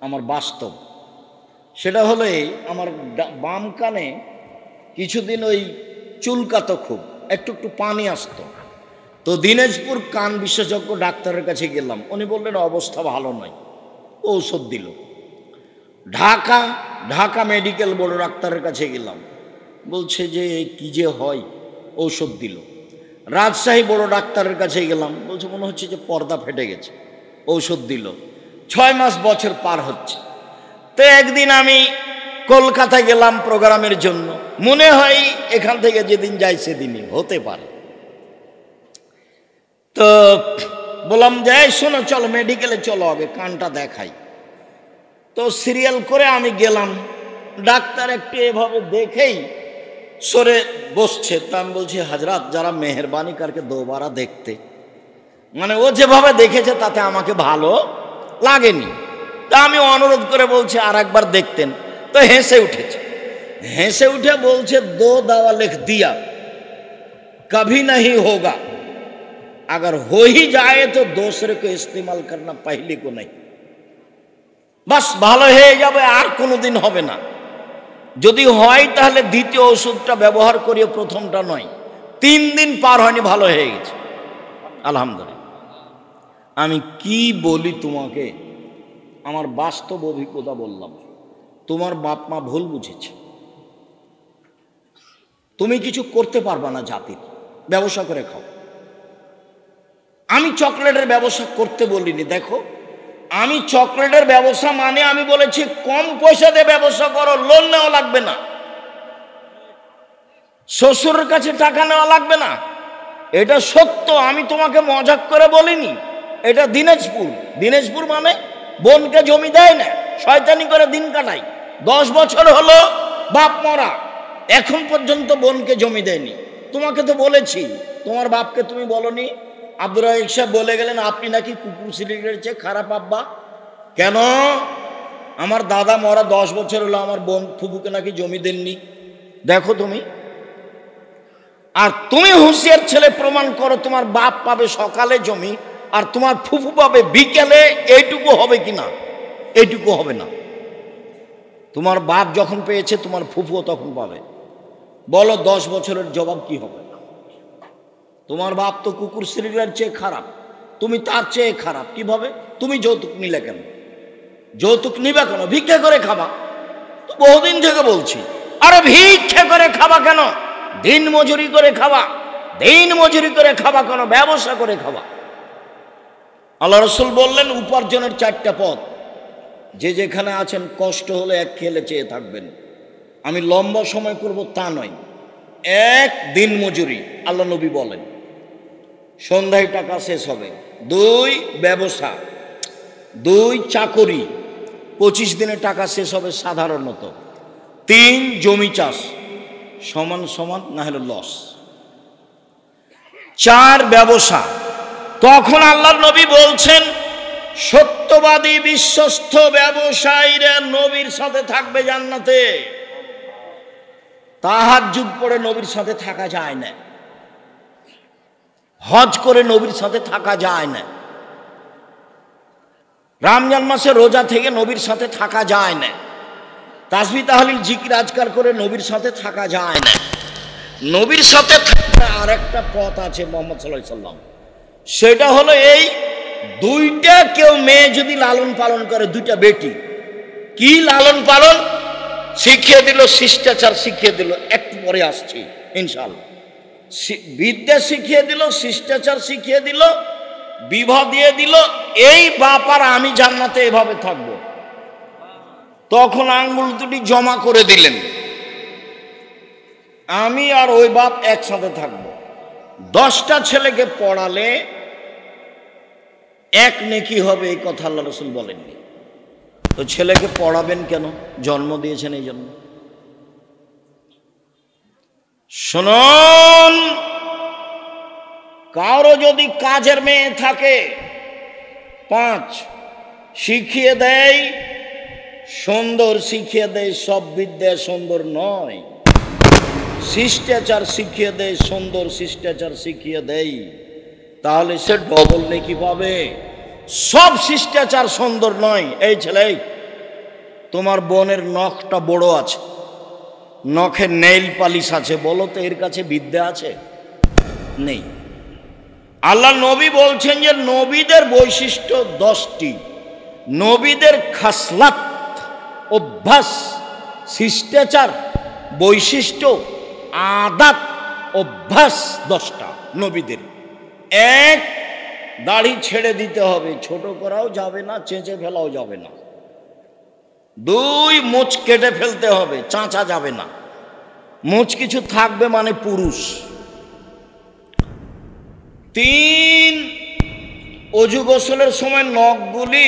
আমার বাস্তব। সেটা হলো এই, আমার বাম কানে কিছুদিন ওই চুলকাতো, খুব একটু পানি আসতো। তো দিনাজপুর কান বিশেষজ্ঞ ডাক্তারের কাছে গেলাম, উনি বললেন অবস্থা ভালো নয়, ঔষধ দিল। ঢাকা মেডিকেল বড় ডাক্তারের কাছে গেলাম, বলছে যে কি যে হয়, ঔষধ দিল। রাজশাহী বড় ডাক্তারের কাছে গেলাম, বলছে মনে হচ্ছে যে পর্দা ফেটে গেছে, ঔষধ দিল। 6 মাস বছর পার হচ্ছে। তো একদিন আমি কলকাতা গেলাম প্রোগ্রামের জন্য, মনে হয় এখান থেকে যেদিন যাই সেদিনই হতে পারে। তো বললাম যে শোনো, চলো মেডিকেলে চলো, আগে কানটা দেখাই। তো সিরিয়াল করে আমি গেলাম, ডাক্তার একটু এভাবে দেখেই সরে বসছে। তা আমি বলছি হাজরাত যারা মেহরবানি করকে দোবারা দেখতে, মানে ও যেভাবে দেখেছে তাতে আমাকে ভালো লাগেনি। তা আমি অনুরোধ করে বলছি আর একবার দেখতেন। তো হেসে উঠে বলছে 2 दवा लिख दिया, कभी नहीं होगा, अगर हो ही जाए तो दूसरे को इस्तेमाल करना, पहले को नहीं। বাস ভালো হয়ে যাবে, আর কোনোদিন হবে না। যদি হয় তাহলে দ্বিতীয় ওষুধটা ব্যবহার করিও, প্রথমটা নয়। 3 দিন পার হয়নি, ভালো হয়ে গেছে, আলহামদুলিল্লাহ। আমি কি বলি তোমাকে, আমার বাস্তব অভিজ্ঞতা বললাম। তোমার বাপ মা ভুল বুঝেছে, তুমি কিছু করতে পারবা না, জাতির ব্যবসা করে খাও। আমি চকলেটের ব্যবসা করতে বলিনি, দেখো আমি চকলেটের ব্যবসা মানে আমি বলেছি কম পয়সা দিয়ে ব্যবসা করো, লোন নেওয়া লাগবে না, শ্বশুরের কাছে টাকা নেওয়া লাগবে না। এটা সত্য, আমি তোমাকে মজাক করে বলিনি। এটা দিনাজপুর মানে বোনকে জমি দেয় না, শয়তানি করে দিন কাটাই। 10 বছর হলো বাপ মরা, এখন পর্যন্ত বোনকে জমি দেয়নি। তোমাকে তো বলেছি, তোমার বাপকে তুমি বলনি। আব্দুর রাজ্জাক সাহেব বলে গেলেন আপনি নাকি কুকুর সিলিন্ডারের চেয়ে খারাপ আব্বা। কেন? আমার দাদা মরা 10 বছর হলো, আমার বোন ফুফুকে নাকি জমি দেননি। দেখো তুমি, আর তুমি হুঁশিয়ার ছেলে, প্রমাণ করো তোমার বাপ পাবে সকালে জমি আর তোমার ফুফু পাবে বিকেলে, এইটুকু হবে কি না? এইটুকু হবে না। তোমার বাপ যখন পেয়েছে তোমার ফুফুও তখন পাবে। বলো 10 বছরের জবাব কি হবে? তোমার বাপ তো কুকুর শ্রীরার চেয়ে খারাপ, তুমি তার চেয়ে খারাপ কিভাবে? তুমি যৌতুক নিলে কেন? যৌতুক নিবে কেন? ভিক্ষা করে খাবা তো বহুদিন থেকে বলছি। আরে ভিক্ষা করে খাবা কেন? দিন মজুরি করে খাবা। দিন মজুরি করে খাবা কেন? ব্যবসা করে খাবা। আল্লাহ রাসূল বললেন উপার্জনের 4টা পথ। যে যেখানে আছেন কষ্ট হলে এক খেলে চেয়ে থাকবেন। আমি লম্বা সময় করব তা নয়। 1 দিন মজুরি, আল্লাহ নবী বলেন, সন্ধ্যায় টাকা শেষ হবে। 2 ব্যবসা, 2 চাকরি, 25 দিনে টাকা শেষ হবে সাধারণত। 3 জমি চাষ, সমান সমান না হলে লস। 4 ব্যবসা। তখন আল্লাহর নবী বলছেন সত্যবাদী বিশ্বস্ত ব্যবসায়ীরা নবীর সাথে থাকবে জান্নাতে। তাহাজ্জুদ পড়ে নবীর সাথে থাকা যায় না, হজ করে নবীর সাথে থাকা যায় না, রমজান মাসে রোজা থেকে নবীর সাথে থাকা যায় না, তাসবিহ তাহলিল জিকির আজকার করে নবীর সাথে থাকা যায় না। নবীর সাথে থাকার আরেকটা পথ আছে মুহাম্মদ সাল্লাল্লাহু আলাইহি সাল্লাম, সেটা হলো এই 2টা কেউ মেয়ে যদি লালন পালন করে, 2টা বেটি, কি লালন পালন শিখিয়ে দিল, শিষ্টাচার শিখিয়ে দিল, একটু পরে আসছি ইনশাআল্লাহ। বিদ্যা শিখিয়ে দিল, শিষ্টাচার শিখিয়ে দিল, বিবাহ দিয়ে দিল, এই বাপ আর আমি জান্নাতে এভাবে থাকবো। তখন আঙ্গুল দুটি জমা করে দিলেন, আমি আর ওই বাপ একসাথে থাকবো। 10টা ছেলেকে পড়ালে 1 নেকি হবে, এই কথা আল্লাহ রাসূল বলেননি। তো ছেলেকে পড়াবেন কেন? জন্ম দিয়েছেন এই জন্য। শুনুন, কারো যদি কাজের মেয়ে থাকে 5 শিখিয়ে দেয়, সুন্দর শিখিয়ে দেয়, সব বিদ্যা সুন্দর নয়। শিষ্টাচার শিখিয়ে দেয়, সুন্দর শিষ্টাচার শিখিয়ে দেয়, তাহলে সে ডবল নেকি পাবে। সব শিষ্টাচার সুন্দর নয়। এই ছেলে, তোমার বোনের নখটা বড় আছে, নখে নেইল পালিশ আছে, বলো তো এর কাছে বিদ্যা আছে? নেই। আল্লাহ নবী বলছেন যে নবীদের বৈশিষ্ট্য 10টি, নবীদের খাসলাত, অভ্যাস, শিষ্টাচার, বৈশিষ্ট্য, আদাত, অভ্যাস 10টা নবীদের। 1 দাড়ি ছেড়ে দিতে হবে, ছোট করাও যাবে না, চেঁচে ফেলাও যাবে না। 2 মুছ কেটে ফেলতে হবে, চাঁচা যাবে না, মুছ কিছু থাকবে মানে পুরুষ। 3 অজু গোসলের সময় নখগুলি,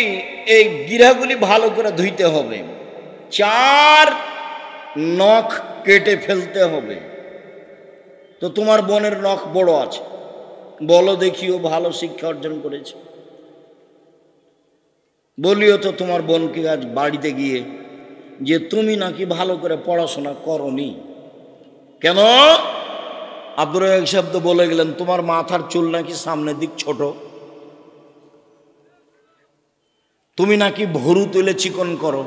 এই গিরাগুলি ভালো করে ধুইতে হবে। 4 নখ কেটে ফেলতে হবে। তো তোমার বোনের নখ বড় আছে, বলো দেখিও ভালো শিক্ষা অর্জন করেছে। বলিও তো তোমার বোনকে আজ বাড়িতে গিয়ে যে তুমি নাকি ভালো করে পড়াশোনা করনি। কেন? আব্দুর রাজ্জাক সাহেব তো বলে গেলেন তোমার মাথার চুল নাকি সামনের দিক ছোট, তুমি নাকি ভরু তুলে চিকন করো,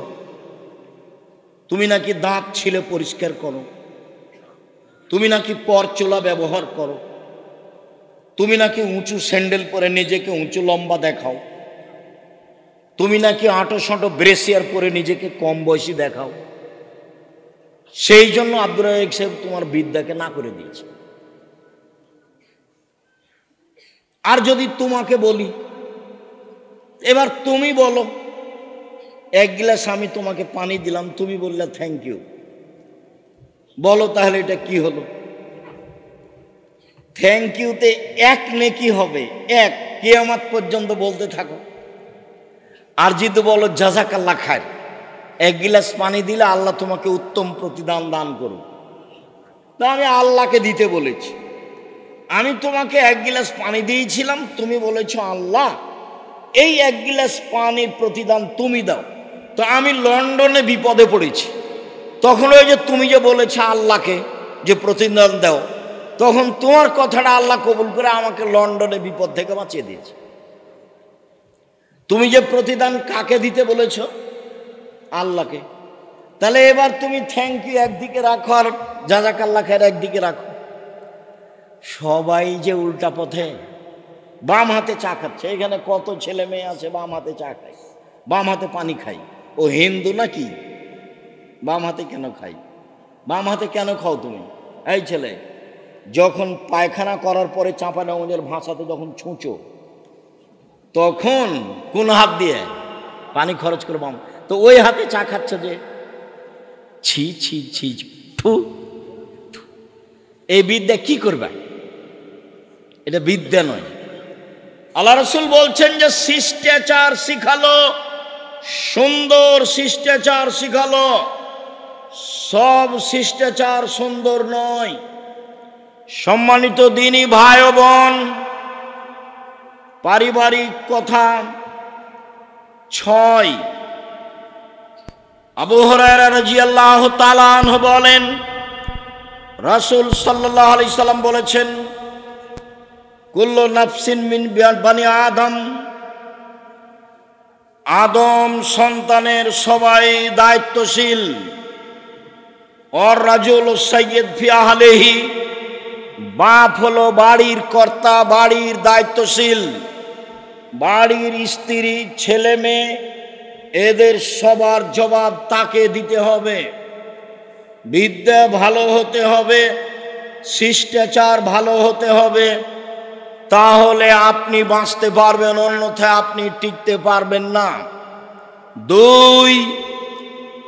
তুমি নাকি দাঁত ছিলে পরিষ্কার করো, তুমি নাকি পরচুলা ব্যবহার করো, তুমি নাকি উঁচু স্যান্ডেল পরে নিজেকে উঁচু লম্বা দেখাও, তুমি নাকি আঁটো সাঁটো ব্রেসিয়ার পরে নিজেকে কম বয়সী দেখাও। সেই জন্য আব্দুর রাজ্জাক সাহেব তোমার বিদ্যাকে না করে দিয়েছে। আর যদি তোমাকে বলি, এবার তুমি বলো, 1 গ্লাস আমি তোমাকে পানি দিলাম, তুমি বললে থ্যাংক ইউ, বলো তাহলে এটা কি হলো? থ্যাংক ইউতে 1 নেকি হবে, 1, কিয়ামত পর্যন্ত বলতে থাকো। আর যদি বলো জাযাকাল্লাহ খায়র, 1 গ্লাস পানি দিলে আল্লাহ তোমাকে উত্তম প্রতিদান দান করুন, তা আমি আল্লাহকে দিতে বলেছি। আমি তোমাকে 1 গ্লাস পানি দিয়েছিলাম, তুমি বলেছো আল্লাহ এই 1 গ্লাস পানির প্রতিদান তুমি দাও। তো আমি লন্ডনে বিপদে পড়েছি, তখন ওই যে তুমি যে বলেছো আল্লাহকে যে প্রতিদান দাও, তখন তোমার কথাটা আল্লাহ কবুল করে আমাকে লন্ডনে বিপদ থেকে বাঁচিয়ে দিয়েছে। তুমি যে প্রতিদান কাকে দিতে বলেছ? আল্লাহকে। তাহলে এবার তুমি থ্যাংক ইউ একদিকে রাখো আর জাযাকাল্লাহ খায়ের একদিকে রাখো। সবাই যে উল্টা পথে, বাম হাতে চা খাচ্ছে। এখানে কত ছেলে মেয়ে আছে বাম হাতে চা খায়, বাম হাতে পানি খাই। ও হিন্দু নাকি? বাম হাতে কেন খাই? বাম হাতে কেন খাও তুমি? এই ছেলে, যখন পায়খানা করার পরে চাঁপানা ওদের ভাষাতে যখন ছুঁচো, তখন কোন হাত দিয়ে পানি খরচ করে বাম, তো ওই হাতে চা খাচ্ছ যে, ছি ছি ছি ফু। এই বিদ্যা কি করবে? এটা বিদ্যা নয়। আল্লাহ রাসূল বলছেন যে শিষ্টাচার শিখালো, সুন্দর শিষ্টাচার শিখালো। সব শিষ্টাচার সুন্দর নয়। সম্মানিত দিনী ভাই ও বোন, পারিবারিক কথা 6। আবু হুরায়রা রাদিয়াল্লাহু তাআলা আনহু বলেন, রাসূল সাল্লাল্লাহু আলাইহি সাল্লাম বলেছেন, কুল্লু নাফসিন মিন বানি আদম, আদম সন্তানের সবাই দায়িত্বশীল। অর রাজুল সাইয়্যিদ ফি আহলিহি, বাপ হলো বাড়ির কর্তা, বাড়ির দায়িত্বশীল। বাড়ির স্ত্রী, ছেলে মেয়ে, এদের সবার জবাব তাকে দিতে হবে। বিদ্যা ভালো হতে হবে, শিষ্টাচার ভালো হতে হবে, তাহলে আপনি বাঁচতে পারবেন, অন্যথায় আপনি টিকতে পারবেন না। 2,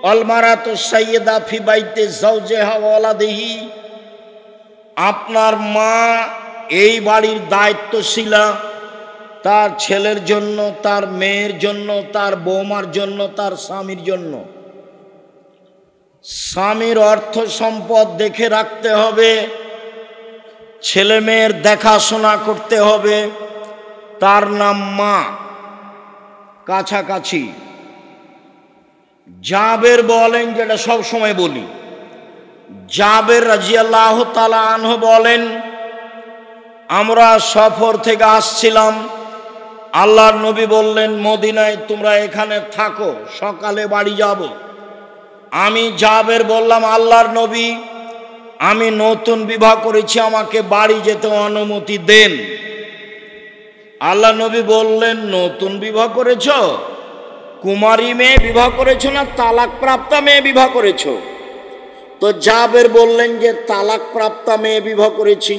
অলমারাতু সাইয়্যিদা ফি বাইতি যাওজিহা ওয়া ওয়ালাদিহি, আপনার মা এই বাড়ির দায়িত্বশীলা, তার ছেলের জন্য, তার মেয়ের জন্য, তার বৌমার জন্য, তার স্বামীর জন্য। স্বামীর অর্থ সম্পদ দেখে রাখতে হবে, ছেলে মেয়ের দেখাশোনা করতে হবে। তার নাম মা, কাছাকাছি। জাবের বলেন, যেটা সব সময় বলি, জাবের রাদিয়াল্লাহু তাআলা আনহু বলেন, আমরা সফর থেকে আসছিলাম, আল্লাহর নবী বললেন, মদিনায় তোমরা এখানে থাকো, সকালে বাড়ি যাব। আমি জাবের বললাম, আল্লাহর নবী, আমি নতুন বিবাহ করেছি, আমাকে বাড়ি যেতে অনুমতি দেন। আল্লাহ নবী বললেন, নতুন বিবাহ করেছ? কুমারী মেয়ে বিবাহ করেছ না তালাক প্রাপ্তা মেয়ে বিবাহ করেছ? তো জাবের বললেন যে তালাক প্রাপ্তা মেয়ে বিবাহ করেছি।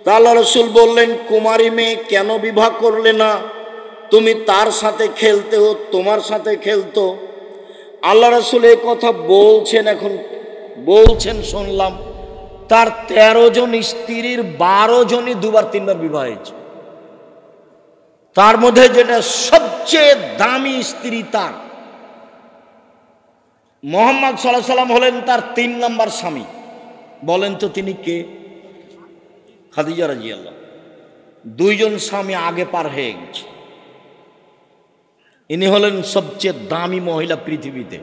তা আল্লাহ রাসূল বললেন, কুমারী মেয়ে কেন বিবাহ করলে না? তুমি তার সাথে খেলতে, ও তোমার সাথে খেলতো। আল্লাহ রাসূল এই কথা বলছেন, এখন বলছেন শুনলাম, তার 13 জন স্ত্রীর 12 জনই 2-3বার বিবাহ হয়েছে। তার মধ্যে যেটা সবচেয়ে দামি স্ত্রী, তার মুহাম্মদ সাল্লাল্লাহু আলাইহি সাল্লাম হলেন তার 3 নম্বর স্বামী। বলেন তো তিনি কে? খাদিজা রাদিয়াল্লাহু। 2 জন স্বামী আগে পার হয়ে গেছে। ইনি হলেন সবচেয়ে দামি মহিলা পৃথিবীতে।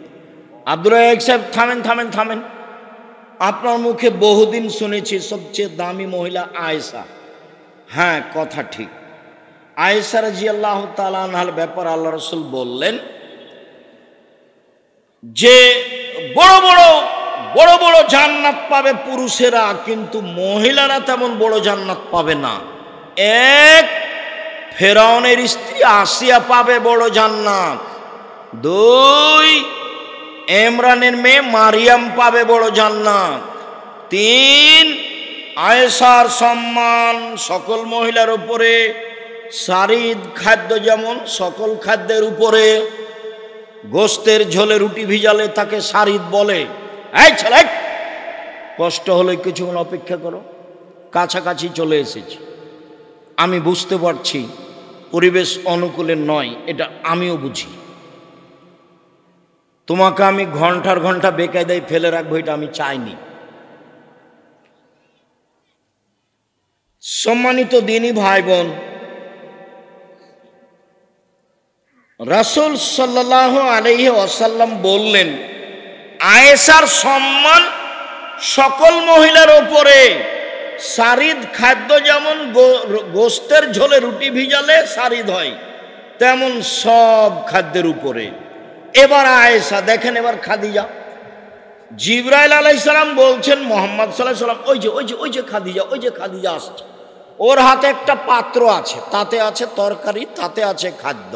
আব্দুর রাজ্জাক সাহেব, থামেন থামেন থামেন। আপনার মুখে বহুদিন শুনেছি সবচেয়ে দামি মহিলা আয়েশা। হ্যাঁ, কথা ঠিক। আয়েশা রাদিয়াল্লাহু তাআলা আনহার ব্যাপার আল্লাহ রাসূল বললেন যে বড় বড় বড় জান্নাত পাবে পুরুষেরা, কিন্তু মহিলারা তেমন বড় জান্নাত পাবে না। 1, ফেরাউনের স্ত্রী আসিয়া পাবে বড় জান্নাত। 2, ইমরানের মেয়ে মারিয়াম পাবে বড় জান্নাত। 3, আয়েশার সম্মান সকল মহিলার উপরে। সারিদ খাদ্য যেমন সকল খাদ্যের উপরে। গোস্তের ঝোলে রুটি ভিজালে তাকে সারিদ বলে। এই ছেলে, কষ্ট হলে কিছুক্ষণ অপেক্ষা করো, কাছাকাছি চলে এসেছি। আমি বুঝতে পারছি পরিবেশ অনুকূলে নয়, এটা আমিও বুঝি। তোমাকে আমি ঘন্টার ঘন্টা বেকায়দায় ফেলে রাখবো, এটা আমি চাইনি। সম্মানিত দিনী ভাই বোন, রাসূল সাল্লাল্লাহু আলাইহি ওয়াসাল্লাম বললেন, আয়েশার সম্মান সকল মহিলার উপরে। সারিদ খাদ্য যেমন গোস্তের ঝোলে রুটি ভিজালে সারিদ হয়, তেমন সব খাদ্যের উপরে। এবার আয়েশা দেখেন, এবার খাদিজা, জিবরাইল আলাইহিস সালাম বলছেন মুহাম্মদ সাল্লাল্লাহু আলাইহি ওয়াসাল্লাম, ওই যে খাদিজা আসছে, ওর হাতে একটা পাত্র আছে, তাতে আছে তরকারি, তাতে আছে খাদ্য,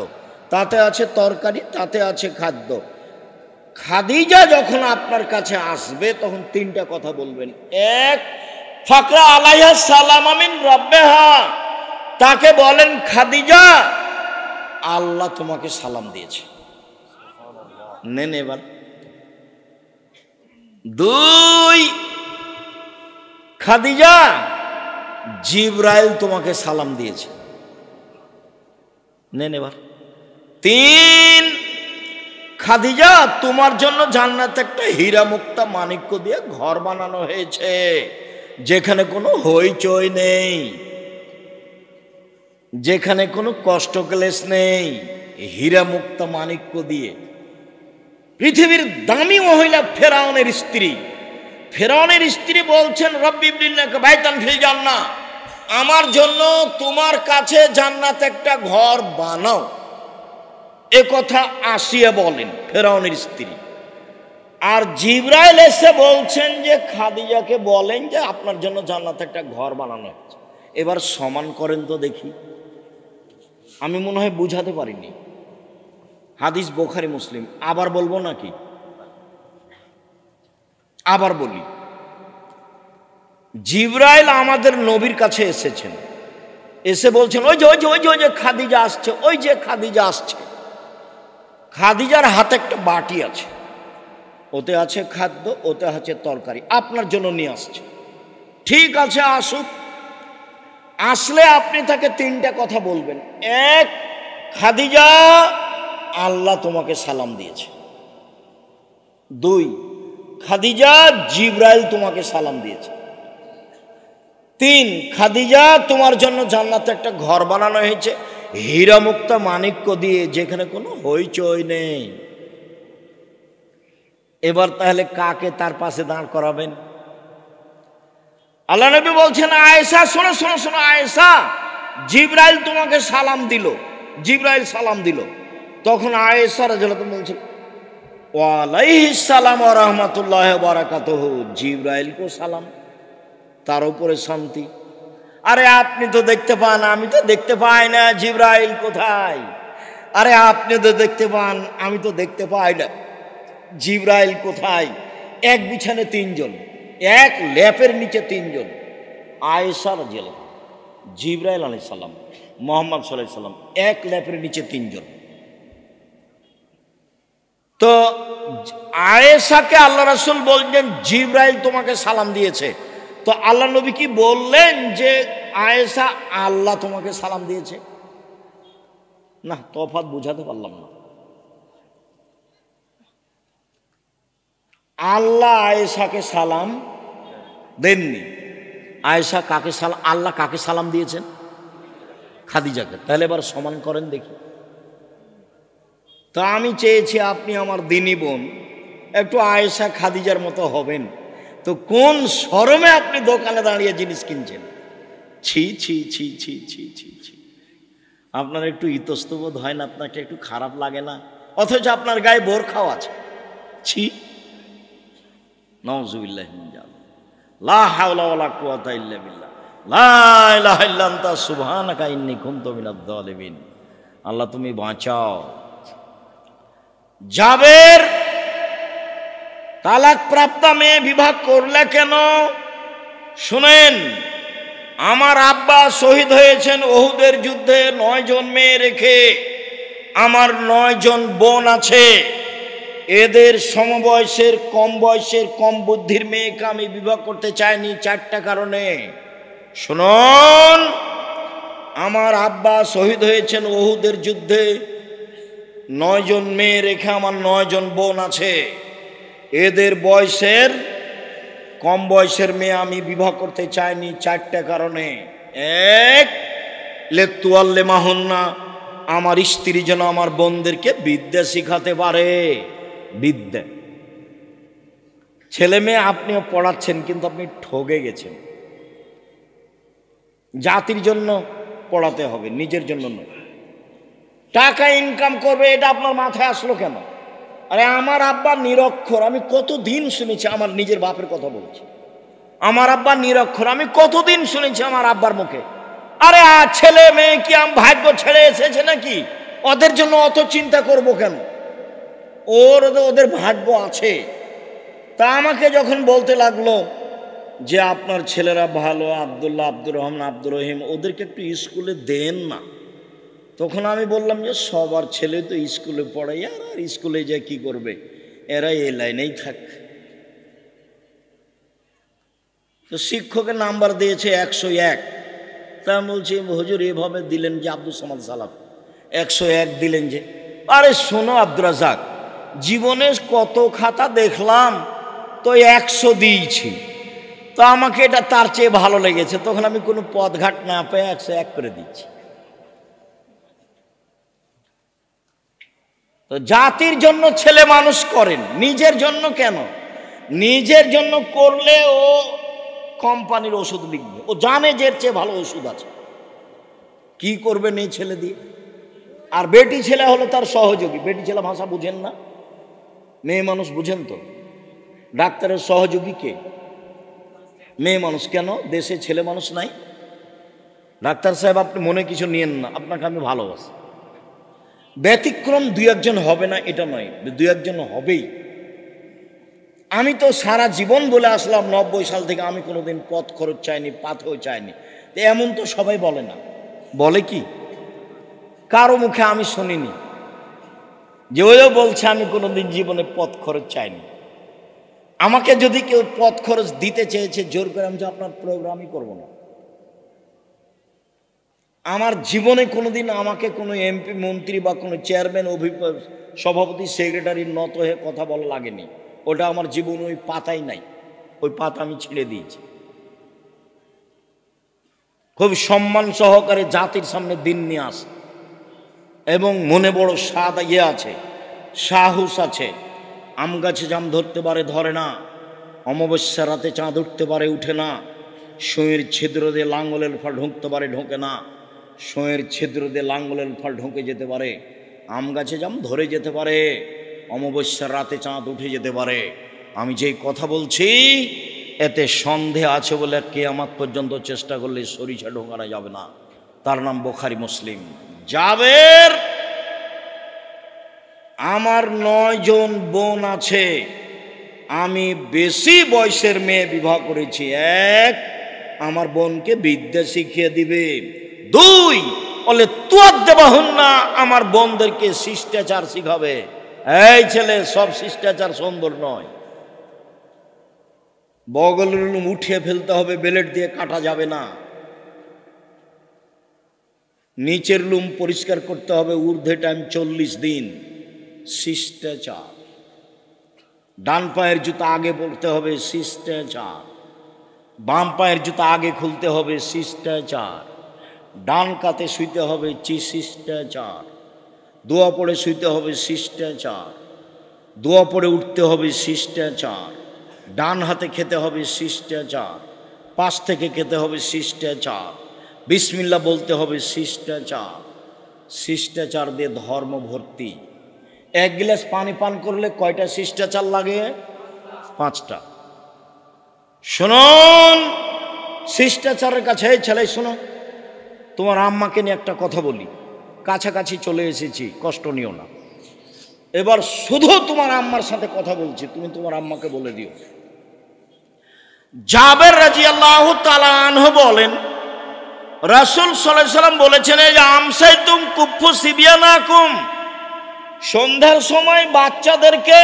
তাতে আছে তরকারি, তাতে আছে খাদ্য। খাদিজা যখন আপনার কাছে আসবে তখন তিনটা কথা বলবেন। এক, ফাকরা আলাইহা সালাম মিন রাব্বিহা, তাকে বলেন খাদিজা আল্লাহ তোমাকে সালাম দিয়েছে। নেন এবার। দুই, খাদিজা জিবরাইল তোমাকে সালাম দিয়েছে। নেন এবার। তিন, খাদিজা তোমার জন্য জান্নাতে একটা হীরা মুক্তা মাণিক্য দিয়ে ঘর বানানো হয়েছে, যেখানে কোনো হইচই নেই, যেখানে কোনো কষ্ট ক্লেশ নেই, হীরা মুক্তা মাণিক্য দিয়ে। পৃথিবীর দামি মহিলা ফেরাউনের স্ত্রী বলছেন রব্বি ইবনিলাকা বাইতান ফিল জান্নাহ, আমার জন্য তোমার কাছে জান্নাতে একটা ঘর বানাও। এ কথা আসিয়া বলেন ফেরাউনের স্ত্রী। আর জিবরাইল এসে বলছেন যে খাদিজাকে বলেন যে আপনার জন্য জান্নাতে একটা ঘর বানানো হয়েছে। এবার সমান করেন তো দেখি। আমি মনে হয় বুঝাতে পারিনি। হাদিস বুখারী মুসলিম। আবার বলবো নাকি? আবার বলি। জিবরাইল আমাদের নবীর কাছে এসেছেন, এসে বলছেন ওই যে খাদিজা আসছে, খাদিজা আসছে। খাদিজার হাতে একটা বাটি আছে, ওতে আছে খাদ্য, ওতে আছে তরকারি, আপনার জন্য নিয়ে আসছে। ঠিক আছে, আসুক। আসলে আপনি তাকে তিনটা কথা বলবেন। এক, খাদিজা আল্লাহ তোমাকে সালাম দিয়েছে। দুই, খাদিজা জিবরাইল তোমাকে সালাম দিয়েছে। তিন, খাদিজা তোমার জন্য জান্নাতে একটা ঘর বানানো হয়েছে হীরা মুক্তা মাণিক্য দিয়ে, যেখানে কোনো হইচই নেই। এবার তাহলে কাকে তার পাশে দাঁড় করাবেন? আল্লাহ নবী বলছেন আয়েশা, শোনো আয়েশা, জিবরাইল তোমাকে সালাম দিল, জিবরাইল সালাম দিল। তখন আয়েশা রাদিয়াল্লাহু আনহা বলছেন ওয়া আলাইহিস সালাম ওয়া রাহমাতুল্লাহি ওয়া বারাকাতুহু, জিবরাইলকে সালাম, তার উপরে শান্তি। আরে আপনি তো দেখতে পান, আমি তো দেখতে পাই না, জিবরাইল কোথায়? আরে আপনি তো দেখতে পান, আমি তো দেখতে পাই না, জিবরাইল কোথায়? এক বিছানে তিনজন, এক ল্যাপের নিচে তিনজন, আয়েশা রাদিয়াল্লাহু আনহা, জিবরাইল আলাইহিস সালাম, মুহাম্মদ সাল্লাল্লাহু আলাইহি সাল্লাম, এক ল্যাপের নিচে তিনজন। তো আয়েশাকে আল্লাহ রাসূল বললেন জিবরাইল তোমাকে সালাম দিয়েছে। তো আল্লাহ নবী কি বললেন যে আয়েশা আল্লাহ তোমাকে সালাম দিয়েছে? না, তফাৎ বুঝাতে পারলাম না। আল্লাহ আয়েশাকে সালাম দেননি। আয়েশা কাকে সালাম, আল্লাহ কাকে সালাম দিয়েছেন? খাদিজাকে। তাহলে এবার সমান করেন দেখি। তো আমি চেয়েছি আপনি আমার দিনী বোন, একটু আয়েশা খাদিজার মতো হবেন। তো কোন শরমে আপনি দোকানে দাঁড়িয়ে জিনিস কিনছেন? ছি ছি ছি ছি ছি ছি ছি। আপনার একটু ইতস্তবোধ হয় না? আপনাকে একটু খারাপ লাগে না? অথচ আপনার গায়ে বোরখাও আছে। ছি, নাউযুবিল্লাহি মিন যালিক। লা হাওলা ওয়ালা কুওয়াতা ইল্লা বিল্লাহ। লা ইলাহা ইল্লা আনতা সুবহানাকা ইন্নী কুনতু মিনাজ জালিমিন। আল্লাহ তুমি বাঁচাও। জাবের তালাক প্রাপ্তা মেয়ে বিবাহ করলে কেন? শুনেন, আমার আব্বা শহীদ হয়েছেন উহুদের যুদ্ধে 9 জন মেয়ে রেখে। আমার 9 জন বোন আছে, এদের সমবয়সের, কম বয়সের, কম বুদ্ধির মেয়েকে আমি বিবাহ করতে চাইনি 4টা কারণে। শুনুন, আমার আব্বা শহীদ হয়েছেন উহুদের যুদ্ধে, 9 জন মেয়ে রেখে আমার 9 জন বোন আছে। এদের বয়সের, কম বয়সের মেয়ে আমি বিবাহ করতে চাইনি 4টা কারণে। এক, লেতুয়াল্লে মাহুন্না, আমার স্ত্রী যেন আমার বোনদেরকে বিদ্যা শিখাতে পারে। বিদ্যা, ছেলে মেয়ে আপনিও পড়াচ্ছেন, কিন্তু আপনি ঠকে গেছেন। জাতির জন্য পড়াতে হবে, নিজের জন্য নয়। টাকা ইনকাম করবে, এটা আপনার মাথায় আসলো কেন? আরে আমার আব্বা নিরক্ষর, আমি কতদিন শুনেছি, আমার নিজের বাপের কথা বলছি, আমার আব্বা নিরক্ষর, আমি কতদিন শুনেছি আমার আব্বার মুখে। আরে ছেলে মেয়ে কি ভাগ্য ছেড়ে এসেছে নাকি? ওদের জন্য অত চিন্তা করব কেন? ওদের ভাগ্য আছে। তা আমাকে যখন বলতে লাগলো যে আপনার ছেলেরা ভালো, আব্দুল্লাহ, আব্দুর রহমান, আব্দুর রহিম, ওদেরকে একটু স্কুলে দেন না। তখন আমি বললাম যে সবার ছেলে তো স্কুলে পড়ে, আর স্কুলে যে কি করবে, এরা এই লাইনেই থাক। তো শিক্ষকের নাম্বার দিয়েছে 101। তা আমি বলছি হুজুর এভাবে দিলেন যে আব্দুল সামাদ সালাম 101 দিলেন যে? আরে শোনো আব্দুর রাজ্জাক, জীবনে কত খাতা দেখলাম, তো 100 দিয়েছি, তো আমাকে এটা তার চেয়ে ভালো লেগেছে, তখন আমি কোনো পথঘাট না পেয়ে 101 করে দিচ্ছি। তো জাতির জন্য ছেলে মানুষ করেন, নিজের জন্য কেন? নিজের জন্য করলে ও কোম্পানির ওষুধ লিখবে, ও জানে যে এর চেয়ে ভালো ওষুধ আছে, কি করবে নেই ছেলে দিয়ে। আর বেটি ছেলে হলো তার সহযোগী। বেটি ছেলে ভাষা বুঝেন না, মেয়ে মানুষ বুঝেন তো? ডাক্তারের সহযোগী কে? মেয়ে মানুষ। কেন দেশে ছেলে মানুষ নাই? ডাক্তার সাহেব আপনি মনে কিছু নিয়েন না, আপনাকে আমি ভালোবাসি। ব্যতিক্রম 2-1 হবে না এটা নয়, 2-1 হবেই। আমি তো সারা জীবন বলে আসলাম 90 সাল থেকে আমি কোনোদিন পথ খরচ চাইনি, পাথেও চাইনি। এমন তো সবাই বলে না, বলে কি? কারো মুখে আমি শুনিনি যে ওইও বলছে আমি কোনোদিন জীবনে পথ খরচ চাইনি। আমাকে যদি কেউ পথ খরচ দিতে চেয়েছে জোর করে, আমি যে আপনার প্রোগ্রামই করব না। আমার জীবনে কোনোদিন আমাকে কোনো এমপি, মন্ত্রী বা কোনো চেয়ারম্যান, সভাপতি, সেক্রেটারির নত হয়ে কথা বলা লাগেনি। ওটা আমার জীবনে ওই পাতাই নাই, ওই পাতা আমি ছেড়ে দিয়েছি। খুব সম্মান সহকারে জাতির সামনে দিন নিয়ে আসে, এবং মনে বড় স্বাদ আছে, সাহস আছে। আম গাছে জাম ধরতে পারে, ধরে না। অমাবস্যা রাতে চাঁদ উঠতে পারে, উঠে না। সুঁয়ের ছিদ্র দিয়ে লাঙ্গলের ফল ঢুকতে পারে, ঢোকে না। সুঁয়ের ছিদ্র দিয়ে লাঙ্গলের ফল ঢুকে যেতে পারে। আম গাছে জাম ধরে যেতে পারে, অমাবস্যার রাতে চাঁদ উঠে যেতে পারে। আমি যেই কথা বলছি এতে সন্দেহ আছে বলে কিয়ামত পর্যন্ত চেষ্টা করলে সরিষা ঢোকানো যাবে না। তার নাম বুখারী, মুসলিম। জাবের, আমার 9 জন বোন আছে, আমি বেশি বয়সের মেয়ে বিবাহ করেছি। 1, আমার বোনকে বিদ্যা শিখিয়ে দিবে। 2, বলে তুয়াদ দেবাহুন না, আমার বোনদেরকে শিষ্টাচার শিখাবে। এই ছেলে, সব শিষ্টাচার সুন্দর নয়। বগলের লুম উঠিয়ে ফেলতে হবে, বেলেট দিয়ে কাটা যাবে না। নিচের লুম পরিষ্কার করতে হবে, ঊর্ধ্বে টাইম 40 দিন। শিষ্টাচার। ডান পায়ের জুতা আগে পরতে হবে, শিষ্টাচার। বাম পায়ের জুতা আগে খুলতে হবে, শিষ্টাচার। ডান কাতে শুইতে হবে, শিষ্টাচার। দোয়া পড়ে শুইতে হবে, শিষ্টাচার। দোয়া পড়ে উঠতে হবে, শিষ্টাচার। ডান হাতে খেতে হবে, শিষ্টাচার। পাশ থেকে খেতে হবে, শিষ্টাচার। বিসমিল্লাহ বলতে হবে, শিষ্টাচার। শিষ্টাচার দিয়ে ধর্ম ভর্তি। 1 গ্লাস পানি পান করলে কয়টা শিষ্টাচার লাগে? 5টা। শুনুন শিষ্টাচারের কাছে। এই ছেলে শোনো, তোমার আম্মাকে নিয়ে একটা কথা বলি। কাছাকাছি চলে এসেছি, কষ্ট নিও না। এবার শুধু তোমার আম্মার সাথে কথা বলছি, তুমি তোমার আম্মাকে বলে দিও। জাবের রাদিয়াল্লাহু তাআলা আনহু বলেন, রাসূল সাল্লাল্লাহু আলাইহি সাল্লাম বলেছেন, এই আমসাইতুম কুফু সিবিয়ানাকুম, সন্ধ্যার সময় বাচ্চাদেরকে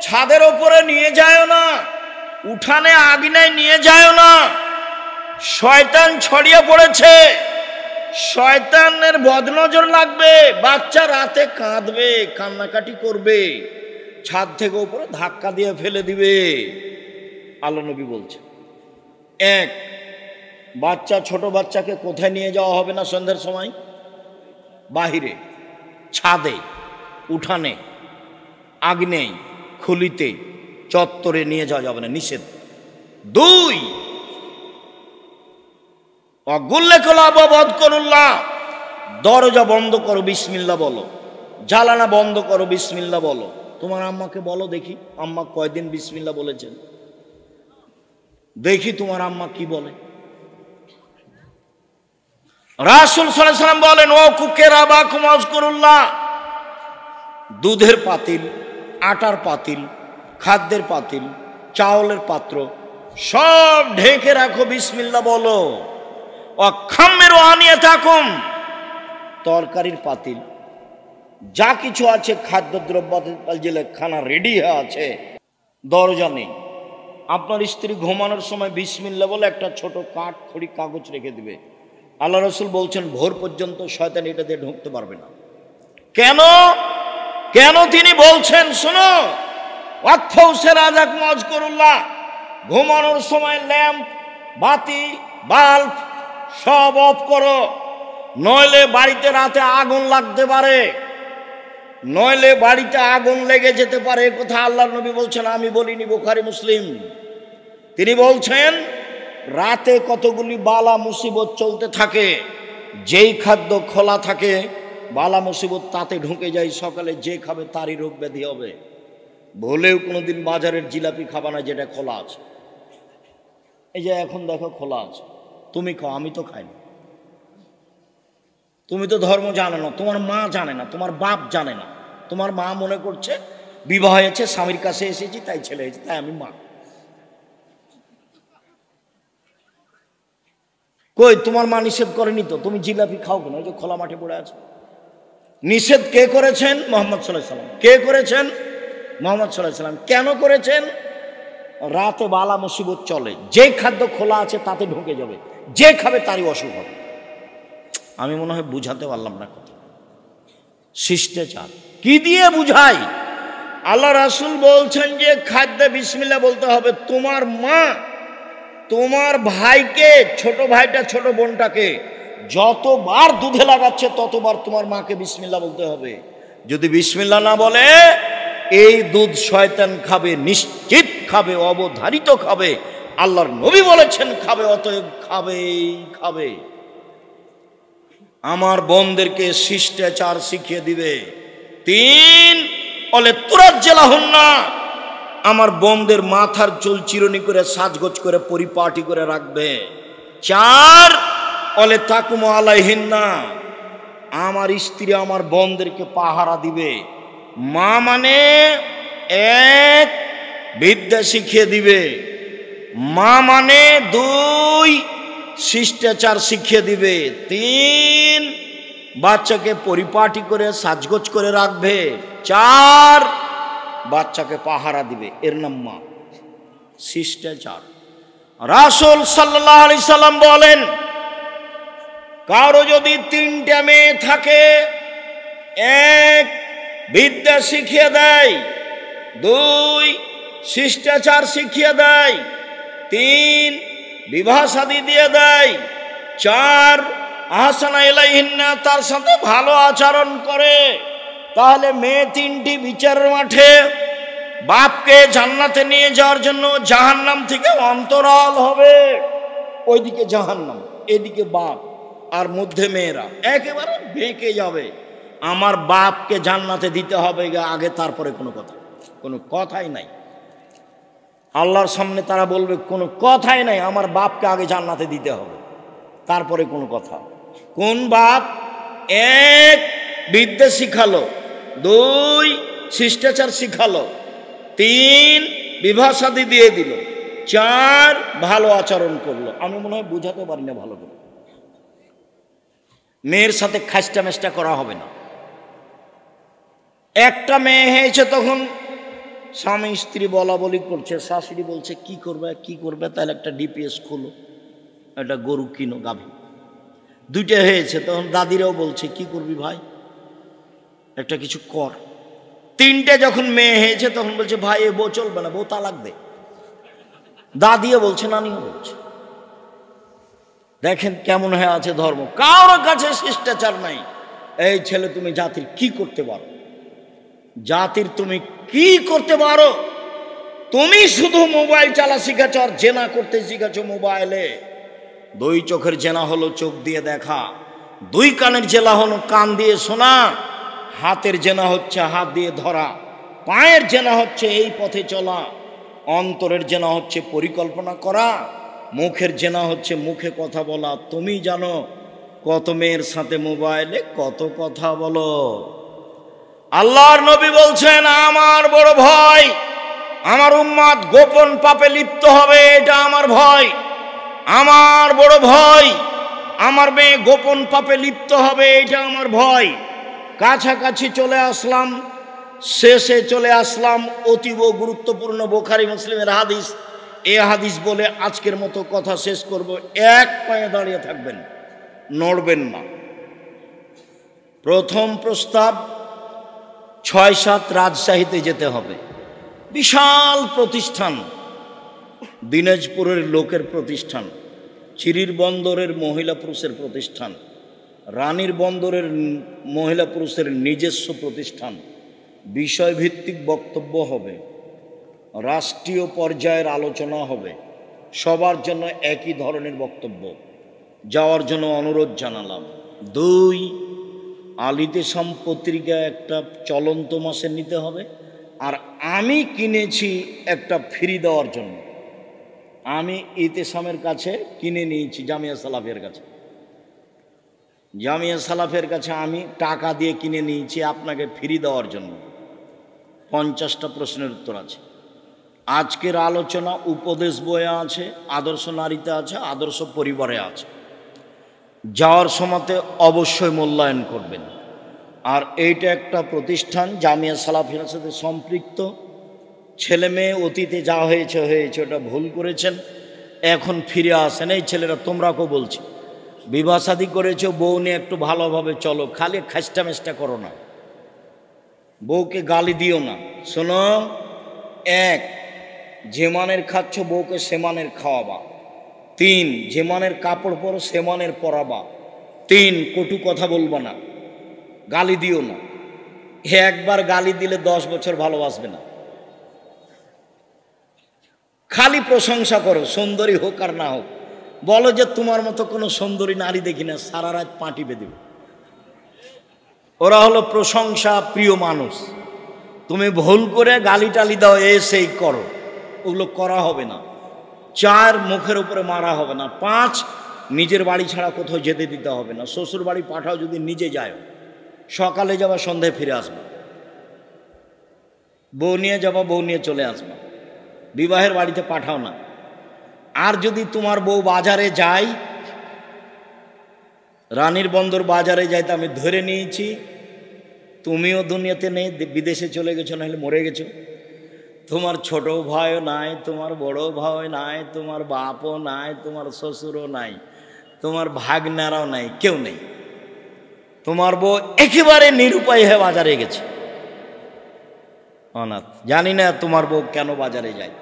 ছাদের ওপরে নিয়ে যায় না, উঠানে আঙিনায় নিয়ে যায় না। শয়তান ছড়িয়ে পড়েছে, শয়তানের বদনজর লাগবে। বাচ্চা রাতে কাঁদবে, কান্নাকাটি করবে, ছাদ থেকে উপরে ধাক্কা দিয়ে ফেলে দিবে। আল্লাহ নবী বলছে। 1, বাচ্চা, ছোট বাচ্চাকে কোথায় নিয়ে যাওয়া হবে না সন্ধ্যার সময়? বাহিরে, ছাদে, উঠানে, আগ্নেয়, খুলিতে, চত্বরে নিয়ে যাওয়া যাবে না, নিষেধ। 2, অগুল্লে কলাবধ করুল্লাহ, দরজা বন্ধ করো, বিসমিল্লাহ বলো। জানালা বন্ধ করো, বিসমিল্লাহ বলো। তোমার আম্মাকে বলো দেখি, আম্মা কয়দিন বিসমিল্লাহ বলেছেন, দেখি তোমার আম্মা কি বলে। রাসূল সাল্লাল্লাহু আলাইহি ওয়াসাল্লাম বলেন, ও কুকেরাবাকুম আযকুরুল্লাহ, দুধের পাতিল, আটার পাতিল, খাদ্যের পাতিল, চাউলের পাত্র সব ঢেকে রাখো, বিসমিল্লাহ বলো। অখাম্মিরু আনিয়াতাকুম, তরকারির পাতিল যা কিছু আছে, খাদ্যদ্রব্য জেলে খানা রেডি হয়ে আছে, দরজা নেই। আপনার স্ত্রী ঘুমানোর সময় বিসমিল্লাহ বলে একটা ছোট কাঠ খড়ি কাগজ রেখে দিবে। আল্লাহ রাসূল বলছেন ভোর পর্যন্ত শয়তান এটা দিয়ে ঢুকতে পারবে না। কেন কেন তিনি বলছেন? শোনো, আযকুরুল্লাহ, ঘুমানোর সময় ল্যাম্প, বাতি, বাল্ব সব অফ করো, নইলে বাড়িতে রাতে আগুন লাগতে পারে, নইলে বাড়িতে আগুন লেগে যেতে পারে। কথা আল্লাহর নবী বলছেন, আমি বলিনি, বুখারী মুসলিম। তিনি বলছেন রাতে কতগুলি বালা মুসিবত চলতে থাকে, যেই খাদ্য খোলা থাকে বালা মুসিবত তাতে ঢুকে যায়, সকালে যে খাবে তারই রোগ ব্যাধি হবে। ভুলেও কোনোদিন বাজারের জিলাপি খাবা না যেটা খোলা আছে। এই যে এখন দেখো খোলা আছে, তুমি খাও, আমি তো খাই না। তুমি তো ধর্ম জানো না, তোমার মা জানে না, তোমার বাপ জানে না। তোমার মা মনে করছে বিবাহ হয়েছে, স্বামীর কাছে এসেছি তাই ছেলে হয়েছে, তাই আমি মা। কই তোমার মা নিষেধ করেনি তো, তুমি জিলাপি খাও কেন? ওই যে খোলা মাঠে পড়ে আছে। নিষেধ কে করেছেন? মুহাম্মদ সাল্লাল্লাহু আলাইহি ওয়াসাল্লাম। কে করেছেন? মুহাম্মদ সাল্লাল্লাহু আলাইহি ওয়াসাল্লাম। কেন করেছেন? রাতে বালা মুসিবত চলে, যে খাদ্য খোলা আছে তাতে ঢুকে যাবে, যে খাবে তারই অসুখ হবে। আমি মনে হয় বুঝাতে পারলাম না কথা। শিষ্টাচার কি দিয়ে বুঝাই? আল্লাহ রাসূল বলছেন যে খাদ্যে বিসমিল্লাহ বলতে হবে। তোমার মা তোমার ভাইকে, ছোট ভাইটা ছোট বোনটাকে যতবার দুধে লাগাচ্ছে ততবার তোমার মাকে বিসমিল্লাহ বলতে হবে। যদি বিসমিল্লাহ না বলে এই দুধ শয়তান খাবে, নিশ্চিত খাবে, অবধারিত খাবে। আল্লাহর নবী বলেছেন খাবে, অতএব খাবেই খাবে। আমার বোনদেরকে শিষ্টাচার শিখিয়ে দিবে। 3 বলে তুরাজ্জালাহুন্না, আমার বোনদের মাথার চুল চিরুনি করে সাজগোজ করে পরিপাটি করে রাখবে। 4 বলে তাকুমু আলাইহিন্না, আমার স্ত্রী আমার বোনদেরকে পাহারা দিবে। মা মানে 1 বিদ্যা শিখিয়ে দিবে, মা মানে 2 শিষ্টাচার শিখিয়ে দিবে, 3 বাচ্চাকে পরিপাটি করে সাজগোজ করে রাখবে, 4 বাচ্চাকে পাহারা দিবে। এর নাম মা, শিষ্টাচার। রাসূল সাল্লাল্লাহু আলাইহি সাল্লাম বলেন, কারো যদি 3টা মেয়ে থাকে, 1 বিদ্যা শিখিয়ে দেয়, 2 শিষ্টাচার শিখিয়ে দেয়, 3 বিবাহ শাদী দিয়ে দেয়, 4 আহসানা ইলাইহিন্না, তার সাথে ভালো আচরণ করে, তাহলে মেয়ে 3টি বিচারের মাঠে বাপকে জান্নাতে নিয়ে যাওয়ার জন্য জাহান্নাম থেকে অন্তরাল হবে। ওইদিকে জাহান্নাম, এদিকে বাপ, আর মধ্যে মেয়েরা একেবারে বেঁকে যাবে। আমার বাপকে জান্নাতে দিতে হবে আগে, তারপরে কোনো কথাই নাই। আল্লাহর সামনে তারা বলবে কোনো কথাই নাই, আমার বাপকে আগে জান্নাতে দিতে হবে, তারপরে কোনো কথা। কোন বাপ? 1 বিদ্যা শিখালো, 2 শিষ্টাচার শিখালো, 3 বিবাহ শাদী দিয়ে দিল, 4 ভালো আচরণ করলো। আমি মনে হয় বুঝাতে পারি না ভালো করে। মেয়ের সাথে খাস্টা মেষ্টা করা হবে না। একটা মেয়ে হয়েছে, তখন স্বামী স্ত্রী বলা বলি করছে, শাশুড়ি বলছে কি করবে, তাহলে একটা ডিপিএস খোলো, একটা গরু কিনো, গাভী। 2টা হয়েছে, তখন দাদিরাও বলছে কি করবি ভাই, একটা কিছু কর। 3টে যখন মেয়ে হয়েছে তখন বলছে ভাই এ বউ চলবে না, বউ তালাক দে। দাদিও বলছে, নানিও বলছে। দেখেন কেমন হয়ে আছে ধর্ম। কারোর কাছে শিষ্টাচার নাই। এই ছেলে তুমি জাতির কি করতে পারো? জাতির তুমি কি করতে পারো? তুমি শুধু মোবাইল চালা শিখেছ আর জেনা করতে শিখেছ মোবাইলে। 2 চোখের জেনা হলো চোখ দিয়ে দেখা, দুই কানের জেলা হলো কান দিয়ে শোনা, হাতের জেনা হচ্ছে হাত দিয়ে ধরা, পায়ের জেনা হচ্ছে এই পথে চলা, অন্তরের জেনা হচ্ছে পরিকল্পনা করা, মুখের জেনা হচ্ছে মুখে কথা বলা। তুমি জানো কত মেয়ের সাথে মোবাইলে কত কথা বলো। আল্লাহর নবী বলছেন, আমার বড় ভয় আমার উম্মাত গোপন পাপে লিপ্ত হবে, এটা আমার ভয়। আমার বড় ভয় আমার মেয়ে গোপন পাপে লিপ্ত হবে, এটা আমার ভয়। কাছাকাছি চলে আসলাম, শেষে চলে আসলাম। অতীব গুরুত্বপূর্ণ বুখারী মুসলিমের হাদিস। এ হাদিস বলে আজকের মতো কথা শেষ করব। এক পায়ে দাঁড়িয়ে থাকবেন, নড়বেন না। প্রথম প্রস্তাব, ৬-৭ রাজশাহীতে যেতে হবে। বিশাল প্রতিষ্ঠান, দিনাজপুরের লোকের প্রতিষ্ঠান, চিরির বন্দরের মহিলা পুরুষের প্রতিষ্ঠান, রানীর বন্দরের মহিলা পুরুষের নিজস্ব প্রতিষ্ঠান। বিষয়ভিত্তিক বক্তব্য হবে, রাষ্ট্রীয় পর্যায়ের আলোচনা হবে, সবার জন্য একই ধরনের বক্তব্য। যাওয়ার জন্য অনুরোধ জানালাম। ২, আলিতেসাম পত্রিকা একটা চলন্ত মাসে নিতে হবে। আর আমি কিনেছি একটা ফ্রি দেওয়ার জন্য। আমি ইতেসামের কাছে কিনে নিয়েছি, জামিয়া সালাফের কাছে। জামিয়া সালাফের কাছে আমি টাকা দিয়ে কিনে নিয়েছি আপনাকে ফ্রি দেওয়ার জন্য। 50টা প্রশ্নের উত্তর আছে। আজকের আলোচনা উপদেশ বইয়ে আছে, আদর্শ নারীতে আছে, আদর্শ পরিবারে আছে। যাওয়ার সময়তে অবশ্যই মূল্যায়ন করবেন। আর এইটা একটা প্রতিষ্ঠান জামিয়া সালাফিয়ার সাথে সম্পৃক্ত। ছেলে মেয়ে অতীতে যা হয়েছে হয়েছে, ওটা ভুল করেছেন, এখন ফিরে আসেন। এই ছেলেরা তোমরাকেও বলছি, বিবাহ শাদী করেছো, বউ নিয়ে একটু ভালোভাবে চলো, খালি খাস্টা মেস্টা করো না, বউকে গালি দিও না। শোনো, 1, যে মানের খাচ্ছ বউকে সে মানের খাওয়াবা। 3, যে মানের কাপড় পরো সে মানের পরাবা। 3, কটু কথা বলবা না, গালি দিও না। একবার গালি দিলে 10 বছর ভালোবাসবে না। খালি প্রশংসা করো, সুন্দরী হোক আর না হোক। বলো যে তোমার মতো কোনো সুন্দরী নারী দেখি না, সারা রাত পাটি বেঁধে দেবে। ওরা হলো প্রশংসা প্রিয় মানুষ। তুমি ভুল করে গালি টালি দাও, সেই করো, ওগুলো করা হবে না। 4, মুখের উপরে মারা হবে না। 5, নিজের বাড়ি ছাড়া কোথাও যেতে দিতে হবে না। শ্বশুর বাড়ি পাঠাও যদি নিজে যায়, সকালে যাবা সন্ধ্যায় ফিরে আসবা। বউ নিয়ে যাবা, বউ নিয়ে চলে আসবা। বিবাহের বাড়িতে পাঠাও না। আর যদি তোমার বউ বাজারে যায়, রানীর বন্দর বাজারে যাইতে আমি ধরে নিয়েছি, তুমিও দুনিয়াতে নেই, বিদেশে চলে গেছো, নাহলে মরে গেছো। তোমার ছোট ভাইও নাই, তোমার বড় ভাই নাই, তোমার বাপও নাই, তোমার শ্বশুরও নাই, তোমার ভাগনারাও নাই, কেউ নেই। তোমার বউ একেবারে নিরুপায় হয়ে বাজারে গেছে, অনাথ। জানি না তোমার বউ কেন বাজারে যায়।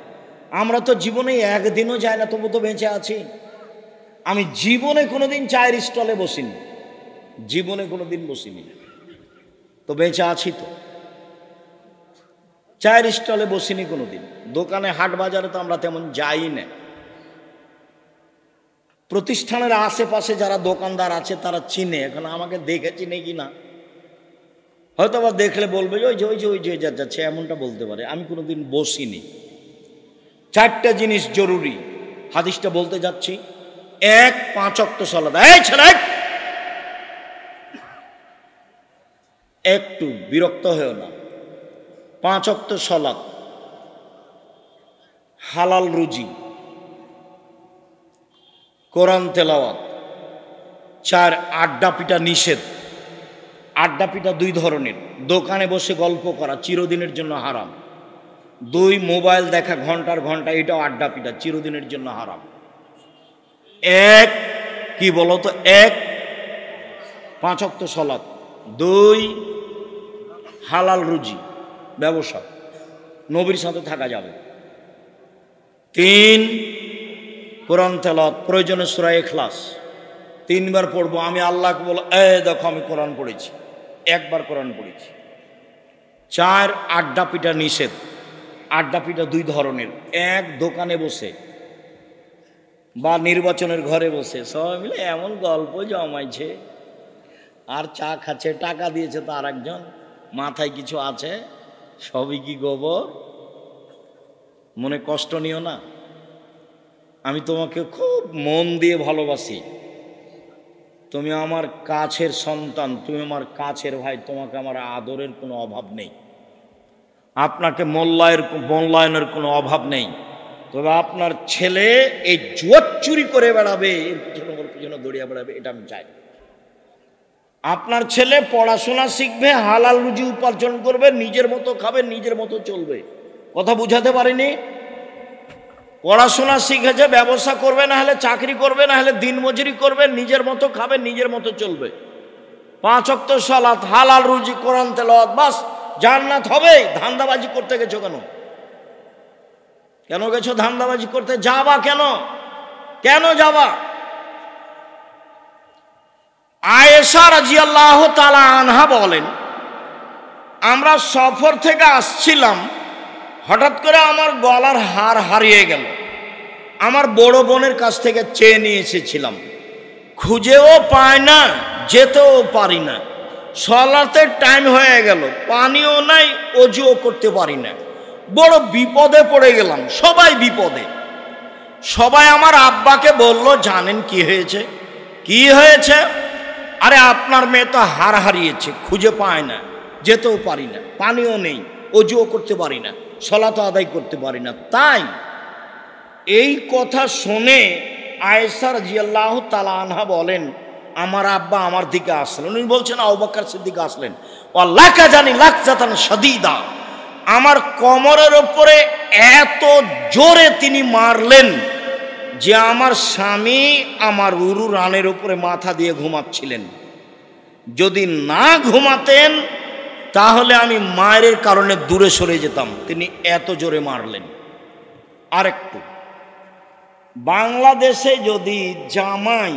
আমরা তো জীবনে একদিনও যাই না, তবু তো বেঁচে আছি। আমি জীবনে কোনোদিন চায়ের স্টলে বসিনি, জীবনে কোনোদিন বসিনি, তো বেঁচে আছি। তো চায়ের স্টলে বসিনি কোনোদিন। দোকানে হাট বাজারে তো আমরা তেমন যাই না। প্রতিষ্ঠানের আশেপাশে যারা দোকানদার আছে তারা চিনে। এখন আমাকে দেখে চিনে কি না, হয়তো আবার দেখলে বলবে যে ওই যে ওই যে ওই যে যাচ্ছে, এমনটা বলতে পারে। আমি কোনোদিন বসিনি। 4টা জিনিস জরুরি, হাদিসটা বলতে যাচ্ছি। 1, 5 ওয়াক্ত সালাত। এই ছেলে, একটু বিরক্ত হয়েও না। 5 ওয়াক্ত সালাত, হালাল রুজি, কোরআন তেলাওয়াত। 4, আড্ডা পিটা নিষেধ। আড্ডা পিটা 2 ধরনের। দোকানে বসে গল্প করা চিরদিনের জন্য হারাম। 2, মোবাইল দেখা ঘন্টার ঘন্টা, এটাও আড্ডা পিটা, চিরদিনের জন্য হারাম। 1, কি বলতো? 1, 5 ওয়াক্ত সালাত। 2, হালাল রুজি, ব্যবসা, নবীর সাথে থাকা যাবে। 3, কোরআন তেলাওয়াত, প্রয়োজনে সূরা ইখলাস 3 বার পড়বো। আমি আল্লাহকে বলবো, দেখো আমি কোরআন পড়েছি, 1 বার কোরআন পড়েছি। 4, আড্ডা পিটা নিষেধ। আড্ডা পিটা 2 ধরনের। 1, দোকানে বসে বা নির্বাচনের ঘরে বসে সবাই মিলে এমন গল্প জমাইছে, আর চা খাচ্ছে, টাকা দিয়েছে তো আর একজন, মাথায় কিছু আছে, সবই কি গোবর। মনে কষ্ট নিও না, আমি তোমাকে খুব মন দিয়ে ভালোবাসি, তুমি আমার কাছের সন্তান, তুমি আমার কাছের ভাই, তোমাকে আমার আদরের কোনো অভাব নেই, আপনাকে মূল্যায়নের কোনো অভাব নেই। তবে আপনার ছেলে এই জুয়া চুরি করে বেড়াবে, এর পিছনে ওর পিছনে দৌড়িয়ে বেড়াবে, এটা আমি চাই। আপনার ছেলে পড়াশোনা শিখবে, হালাল রুজি উপার্জন করবে, নিজের মতো খাবে, নিজের মতো চলবে। কথা বুঝাতে পারিনি? পড়াশোনা শিখেছে, ব্যবসা করবে, না হলে চাকরি করবে, না হলে দিনমজুরি করবে, নিজের মতো খাবে, নিজের মতো চলবে। 5 ওয়াক্ত সালাত, হালাল রুজি, কোরআন তেলাওয়াত, বাস জান্নাত হবে। ধান্দাবাজি করতে গেছো কেন? কেন গেছো ধান্দাবাজি করতে? যাবা কেন? কেন যাবা? আয়েশা রাদিয়াল্লাহু তাআলা আনহা বলেন, আমরা সফর থেকে আসছিলাম, হঠাৎ করে আমার গলার হার হারিয়ে গেল। আমার বড় বোনের কাছ থেকে চেয়ে নিয়ে এসেছিলাম, খুঁজেও পায় না, যেতেও পারি না। সলাতের টাইম হয়ে গেল, পানিও নাই, অজুও করতে পারি না। বড় বিপদে পড়ে গেলাম, সবাই বিপদে। সবাই আমার আব্বাকে বলল, জানেন কি হয়েছে? কি হয়েছে? আরে আপনার মেয়ে তো হার হারিয়েছে, খুঁজে পায় না, যেতেও পারি না, পানিও নেই, অজুও করতে পারি না, সলাত আদায় করতে পারি না। তাই এই কথা শুনে আয়েশা রাদিয়াল্লাহু তাআলা আনহা বলেন, আমার আব্বা আমার দিকে আসলেন। উনি বলছেন আবু বকর সিদ্দিক আসলেন, ওয়াল্লাকা জানি লাকজাতান শাদীদা, আমার কোমরের উপরে এত জোরে তিনি মারলেন যে আমার স্বামী আমার উরু রানের উপরে মাথা দিয়ে ঘুমাচ্ছিলেন। যদি না ঘুমাতেন তাহলে আমি মায়ের কারণে দূরে সরে যেতাম, তিনি এত জোরে মারলেন। আরেকটু, বাংলাদেশে যদি জামাই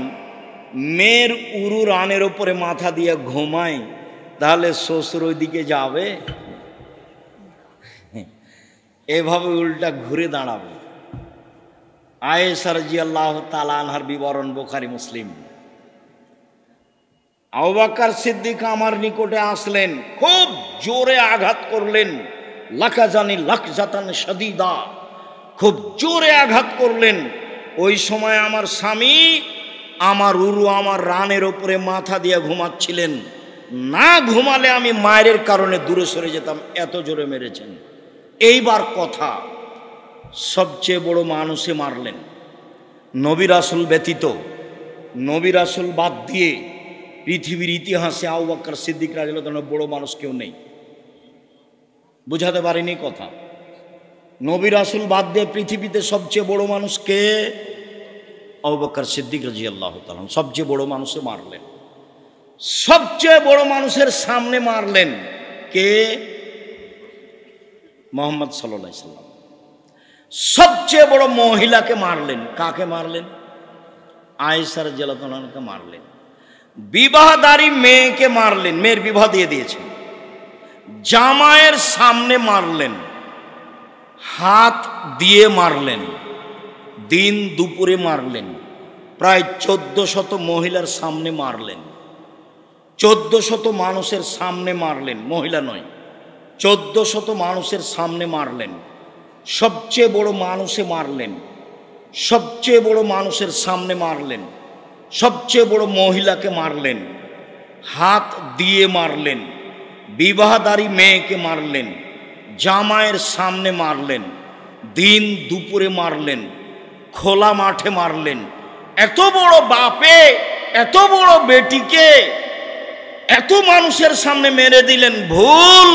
মেয়ের উরু রানের উপরে মাথা দিয়ে ঘুমায়, তাহলে শ্বশুর ওই দিকে যাবে? এভাবে উল্টা ঘুরে দাঁড়াবে। আয়েশা রাদিয়াল্লাহু তাআলা আনহার বিবরণ বুখারী মুসলিম। আবু বকর সিদ্দিক আমার নিকটে আসলেন, খুব জোরে আঘাত করলেন, লাকাজানি লাকজাতান শাদীদা, খুব জোরে আঘাত করলেন। ওই সময় আমার স্বামী আমার উরু আমার রানের উপরে মাথা দিয়ে ঘুমাচ্ছিলেন, না ঘুমালে আমি মায়ের কারণে দূরে সরে যেতাম, এত জোরে মেরেছেন। এইবার কথা, সবচেয়ে বড় মানুষে মারলেন, নবী রাসূল ব্যতীত, নবী রাসূল বাদ দিয়ে পৃথিবীর ইতিহাসে আবু বকর সিদ্দিক রাদিয়াল্লাহু তাআলা বড় মানুষ কেউ নেই। বুঝাতে পারিনি কথা? নবী রাসূল বাদ দিয়ে পৃথিবীতে সবচেয়ে বড় মানুষ কে? আবু বকর সিদ্দিক রাদিয়াল্লাহু তাআলা। সবচেয়ে বড় মানুষে মারলেন, সবচেয়ে বড় মানুষের সামনে মারলেন কে? মুহাম্মদ সাল্লাল্লাহু আলাইহি সাল্লাম। সবচেয়ে বড় মহিলাকে মারলেন, কাকে মারলেন? আয়েশা রাদিয়াল্লাহু আনহাকে মারলেন। বিবাহদারী মেয়েকে মারলেন, মেয়ের বিবাহ দিয়ে দিয়েছেন। জামাইয়ের সামনে মারলেন, হাত দিয়ে মারলেন, দিন দুপুরে মারলেন, প্রায় 1400 মহিলার সামনে মারলেন, 1400 মানুষের সামনে মারলেন, মহিলা নয়, 1400 মানুষের সামনে মারলেন। সবচেয়ে বড় মানুষে মারলেন, সবচেয়ে বড় মানুষের সামনে মারলেন, সবচেয়ে বড় মহিলাকে মারলেন, হাত দিয়ে মারলেন, বিবাহদারী মেয়েকে মারলেন, জামাইয়ের সামনে মারলেন, দিন দুপুরে মারলেন, খোলা মাঠে মারলেন। এত বড় বাপে এত বড় বেটিকে এত মানুষের সামনে মেরে দিলেন, ভুল।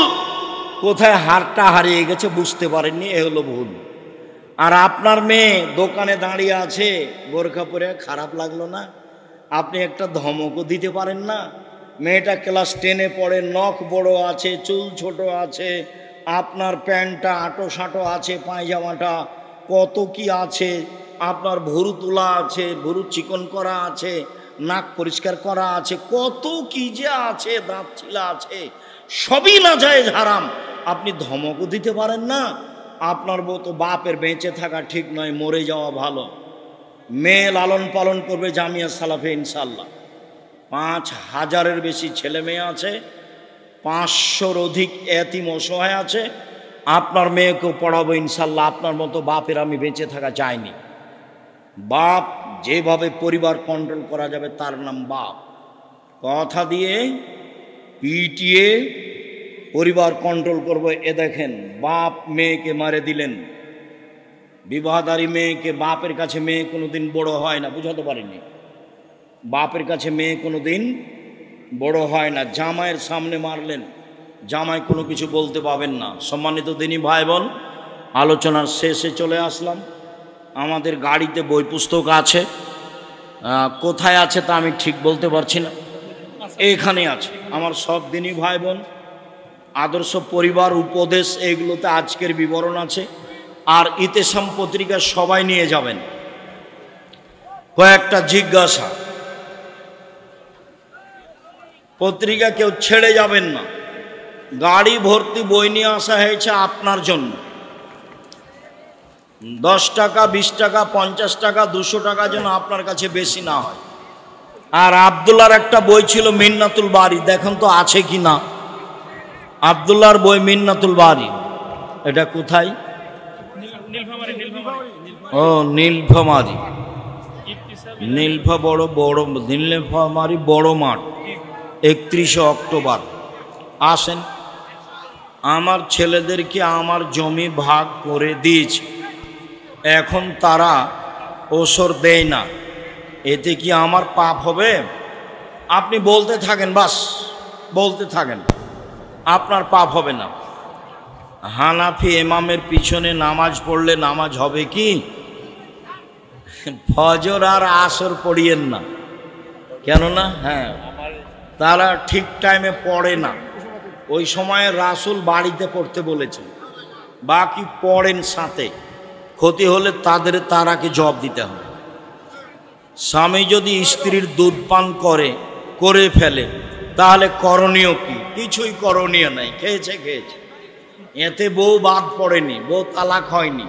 কোথায় হারটা হারিয়ে গেছে বুঝতে পারেননি, এ হলো ভুল। আর আপনার মেয়ে দোকানে দাঁড়িয়ে আছে বোরকা পরে, খারাপ লাগলো না? আপনি একটা ধমকও দিতে পারেন না? মেয়েটা ক্লাস 10-এ পড়ে, নখ বড় আছে, চুল ছোট আছে, আপনার প্যান্টটা আঁটো সাঁটো আছে, পায়জামাটা কত কি আছে, আপনার ভুরু তোলা আছে, ভুরু চিকন করা আছে, নাক পরিষ্কার করা আছে, কত কি যে আছে, দাঁত ছিলা আছে, সবই নাজায়েজ হারাম। আপনি ধমকও দিতে পারেন না? আপনার মতো বাপের বেঁচে থাকা ঠিক নয়, মরে যাওয়া ভালো। মেয়ে লালন পালন করবে জামিয়া সালাফে ইনশাল্লাহ। 5,000-এর বেশি ছেলে মেয়ে আছে, 500-র অধিক এতিম অসহায় আছে। আপনার মেয়েকেও পড়াবো ইনশাল্লাহ। আপনার মতো বাপের আমি বেঁচে থাকা চাইনি। বাপ যেভাবে পরিবার কন্ট্রোল করা যাবে তার নাম বাপ। কথা দিয়ে পিটিয়ে পরিবার কন্ট্রোল করব, এ দেখেন বাপ মেয়েকে মারে দিলেন। বিবাহদারী মেয়েকে, বাপের কাছে মেয়ে কোনোদিন বড় হয় না, বুঝাতে পারেনি। বাপের কাছে মেয়ে কোনোদিন বড় হয় না। জামাইয়ের সামনে মারলেন, জামাই কোনো কিছু বলতে পাবেন না। সম্মানিত দিনী ভাই বোন, আলোচনার শেষে চলে আসলাম। আমাদের গাড়িতে বই পুস্তক আছে, কোথায় আছে তা আমি ঠিক বলতে পারছি না, এখানে আছে। আমার সব দিনী ভাই বোন, আদর্শ পরিবার উপদেশ, এইগুলোতে আজকের বিবরণ আছে। আর ইতেসাম পত্রিকা সবাই নিয়ে যাবেন। কয়েকটা জিজ্ঞাসা, পত্রিকা কেউ ছেড়ে যাবেন না। গাড়ি ভর্তি বই নিয়ে আসা হয়েছে আপনার জন্য। 10 টাকা, 20 টাকা, 50 টাকা, 200 টাকা যেন আপনার কাছে বেশি না হয়। আর আব্দুল্লাহর একটা বই ছিল মিন্নাতুল বারি, দেখেন তো আছে কি না। আব্দুল্লাহর বই মিন্নাতুল বারি, এটা কোথায়? ও নীলফামারী, নীলফামারী বড় মাঠ, 31শে অক্টোবর। আসেন, আমার ছেলেদেরকে আমার জমি ভাগ করে দিয়েছে, এখন তারা ওসর দেয় না, এতে কি আমার পাপ হবে? আপনি বলতে থাকেন, বাস বলতে থাকেন, আপনার পাপ হবে না। হানাফি ইমামের পিছনে নামাজ পড়লে নামাজ হবে কি? ফজর আর আসর পড়িয়েন না, কেননা তারা ঠিক টাইমে পড়ে না। ওই সময়ে রাসূল বাড়িতে পড়তে বলেছেন, বাকি পড়েন সাথে, ক্ষতি হলে তারাকে জবাব দিতে হবে। স্বামী যদি স্ত্রীর দুধ পান করে ফেলে, তাহলে করণীয় কি? কিছুই করণীয় নাই, খেয়েছে, এতে বউ বাদ পড়েনি, বউ তালাক হয়নি।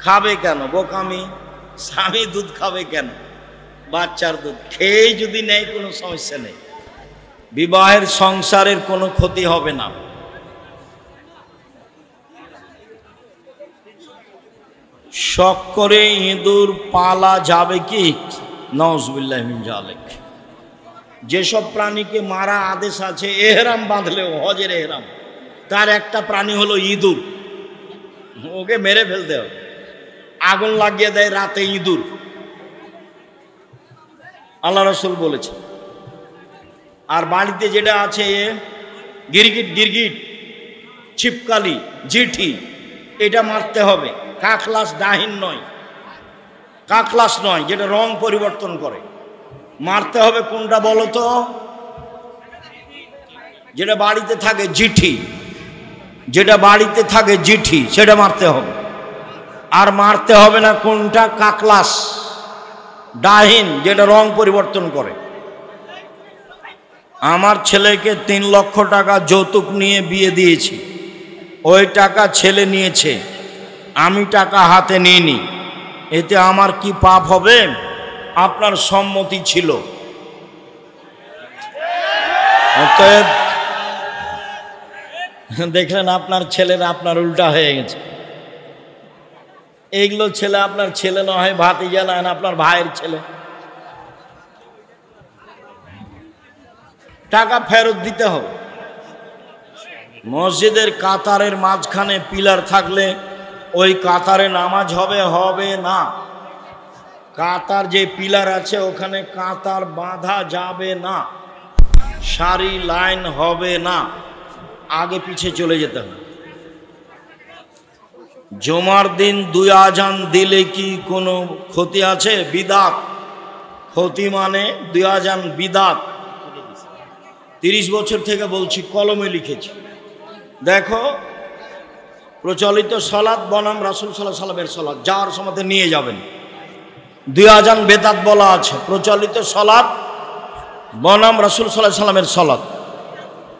খাবে কেন বোকামি? স্বামী দুধ খাবে কেন? বাচ্চার দুধ খেয়েই যদি নেয় কোনো সমস্যা নেই, বিবাহের সংসারের কোনো ক্ষতি হবে না। শখ করে ইঁদুর পালা যাবে কি? নাউজুবিল্লাহি মিন যালিক। যেসব প্রাণীকে মারা আদেশ আছে, এহরাম বাঁধলেও, হজের এহরাম, তার একটা প্রাণী হলো ইঁদুর, ওকে মেরে ফেলতে হবে। আগুন লাগিয়ে দেয় রাতে ইঁদুর, আল্লাহ রাসূল বলেছে। আর বাড়িতে যেটা আছে গিরগিট, ছিপকালি, জিঠি, এটা মারতে হবে। কাকলাস, ডাহিন নয়, কাকলাস নয়, যেটা রং পরিবর্তন করে। মারতে হবে কোনটা বলো তো? যেটা বাড়িতে থাকে জিঠি, যেটা বাড়িতে থাকে জিঠি, সেটা মারতে হবে। আর মারতে হবে না কোনটা? কাকলাস, ডাহিন, যেটা রং পরিবর্তন করে। আমার ছেলেকে 3 লক্ষ টাকা যৌতুক নিয়ে বিয়ে দিয়েছি, ওই টাকা ছেলে নিয়েছে, আমি টাকা হাতে নিইনি, এতে আমার কি পাপ হবে? আপনার সম্মতি ছিল। অতএব দেখলেন আপনার ছেলের আপনার উল্টা হয়ে গেছে। এইগুলো ছেলে আপনার ছেলে নয়, ভাতিজা নয়, আপনার ভাইয়ের ছেলে। টাকা ফেরত দিতে হবে। মসজিদের কাতারের মাঝখানে পিলার থাকলে ওই কাতারে নামাজ হবে না। কাতার যে পিলার আছে ওখানে কাতার বাঁধা যাবে না, সারি লাইন হবে না, আগে পিছে চলে যেতে হবে। জুমার দিন 2 আজান দিলে কি কোনো ক্ষতি আছে? বিদাত, ক্ষতি মানে 2 আজান বিদাত। 30 বছর থেকে বলছি, কলমে লিখেছি। দেখো, প্রচলিত সালাত বনাম রাসূল সাল্লাল্লাহু আলাইহি ওয়াসাল্লামের সালাত, যার সময়তে নিয়ে যাবেন। 2 আজান বেদাত বলা আছে, প্রচলিত সালাত বনাম রাসূল সাল্লাল্লাহু আলাইহি ওয়াসাল্লামের সালাত,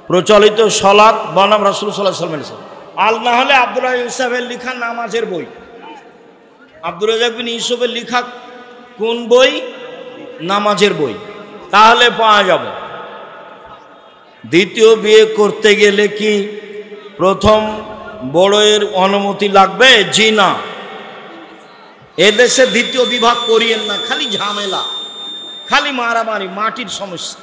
প্রচলিত সালাত বনাম রাসূল সাল্লাল্লাহু আলাইহি ওয়াসাল্লামের সালাত। আল না হলে আব্দুর রাজ্জাক ইউসুফের লেখা নামাজের বই। আব্দুর রাজ্জাক বিন ইউসুফের লেখা কোন বই? নামাজের বই। তাহলে পাওয়া যাবে। দ্বিতীয় বিয়ে করতে গেলে কি প্রথম বড়ের অনুমতি লাগবে? জি না। এদেশে দ্বিতীয় বিবাহ করিয়েন না, খালি ঝামেলা, খালি মারামারি, মাটির সমস্যা।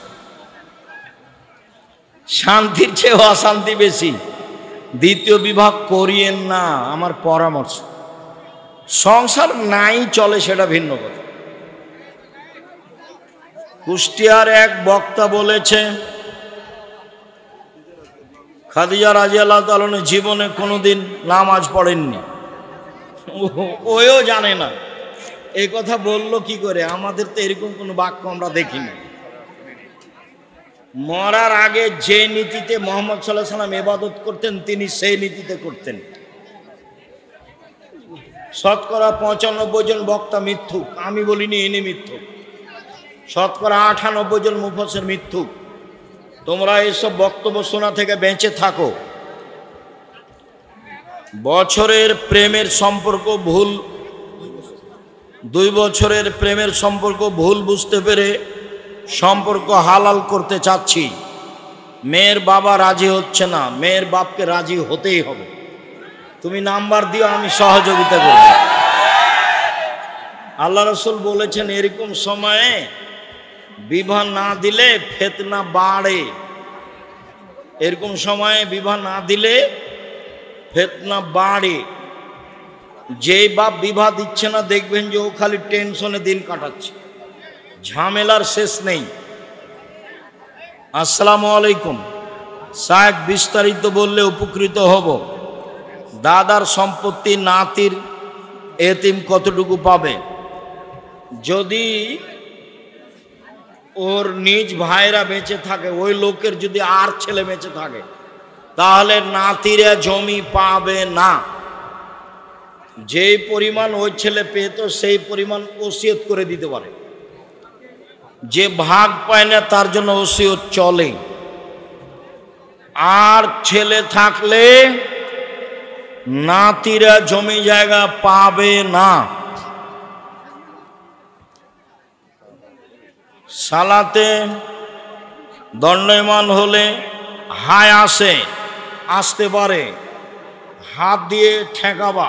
শান্তির চেয়ে অশান্তি বেশি। দ্বিতীয় বিবাহ করিয়েন না, আমার পরামর্শ। সংসার নাই চলে সেটা ভিন্ন কথা। কুষ্টিয়ার এক বক্তা বলেছে, খাদিজা রাদিয়াল্লাহু তাআলা জীবনে কোনোদিন নামাজ পড়েননি। ওও জানে না। এই কথা বললো কি করে? আমাদের তো এরকম কোনো বাক্য আমরা দেখিনি। মরার আগে যে নীতিতে মুহাম্মদ সাল্লাল্লাহু আলাইহি ওয়াসাল্লাম ইবাদত করতেন, তিনি সেই নীতিতে করতেন। শতকরা 95 জন বক্তা মিথ্যুক, আমি বলিনি ইনি মিথ্যুক। শতকরা 98 জন মুফাসসির মিথ্যুক। তোমরা এসব বক্তব্য শোনা থেকে বেঁচে থাকো। বছরের প্রেমের সম্পর্ক ভুল, 2 বছরের প্রেমের সম্পর্ক ভুল বুঝতে পেরে সম্পর্ক হালাল করতে চাচ্ছি। মেয়ের বাবা রাজি হচ্ছে না, মেয়ের বাপকে রাজি হতেই হবে। তুমি নাম্বার দিও, আমি সহযোগিতা করব। আল্লাহ রাসূল বলেছেন, এরকম সময়ে বিবাহ না দিলে ফিতনা বাড়ে। এরকম সময়ে বিবাহ না দিলে ফিতনা বাড়ে। যেই বাপ বিবাহ দিচ্ছে না, দেখবেন যে ও খালি টেনশনে দিন কাটাচ্ছে, ঝামেলার শেষ নেই। আসসালামু আলাইকুম সাহেব, বিস্তারিত বললে উপকৃত হব। দাদার সম্পত্তি নাতির এতিম কতটুকু পাবে? যদি ওর নিজ ভাইরা বেঁচে থাকে, ওই লোকের যদি আর ছেলে বেঁচে থাকে, তাহলে নাতিরা জমি পাবে না। যেই পরিমাণ ওই ছেলে পেত সেই পরিমাণ ওসিয়ত করে দিতে পারে। যে ভাগ পায় না তার জন্য ওসিয়ত চলে। আর ছেলে থাকলে নাতিরা জমি জায়গা পাবে না। সালাতে দণ্ডায়মান হলে হাই আসতে পারে, হাত দিয়ে ঠেকাবা।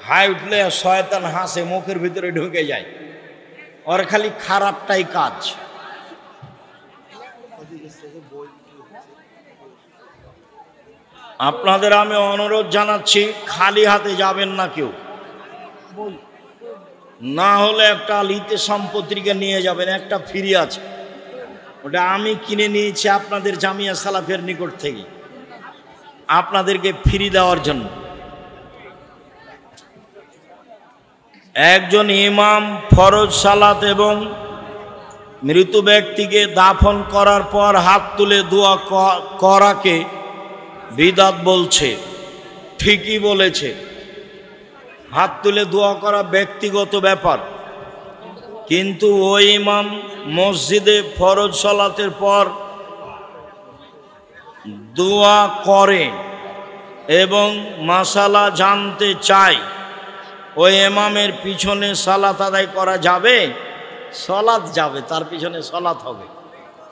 হাই উঠলে শয়তান হাসে, মুখের ভিতরে ঢুকে যায়। ওর খালি খারাপটাই কাজ। আপনাদের আমি অনুরোধ জানাচ্ছি, খালি হাতে যাবেন না কেউ। না হলে একটা লিতে সম্পত্তিকে নিয়ে যাবেন, একটা ফ্রি আছে, ওটা আমি কিনে নিয়েছি আপনাদের জামিয়া সালাফের নিকট থেকে, আপনাদেরকে ফ্রি দেওয়ার জন্য। একজন ইমাম ফরজ সালাত এবং মৃত ব্যক্তিকে দাফন করার পর হাত তুলে দোয়া করাকে বিদআত বলছে। ঠিকই বলেছে, হাত তুলে দোয়া করা ব্যক্তিগত ব্যাপার। কিন্তু ওই ইমাম মসজিদে ফরজ সালাতের পর দোয়া করে এবং মাসালা জানতে চায়, ওই ইমামের পিছনে সালাত আদায় করা যাবে? সালাত যাবে, তার পিছনে সালাত হবে।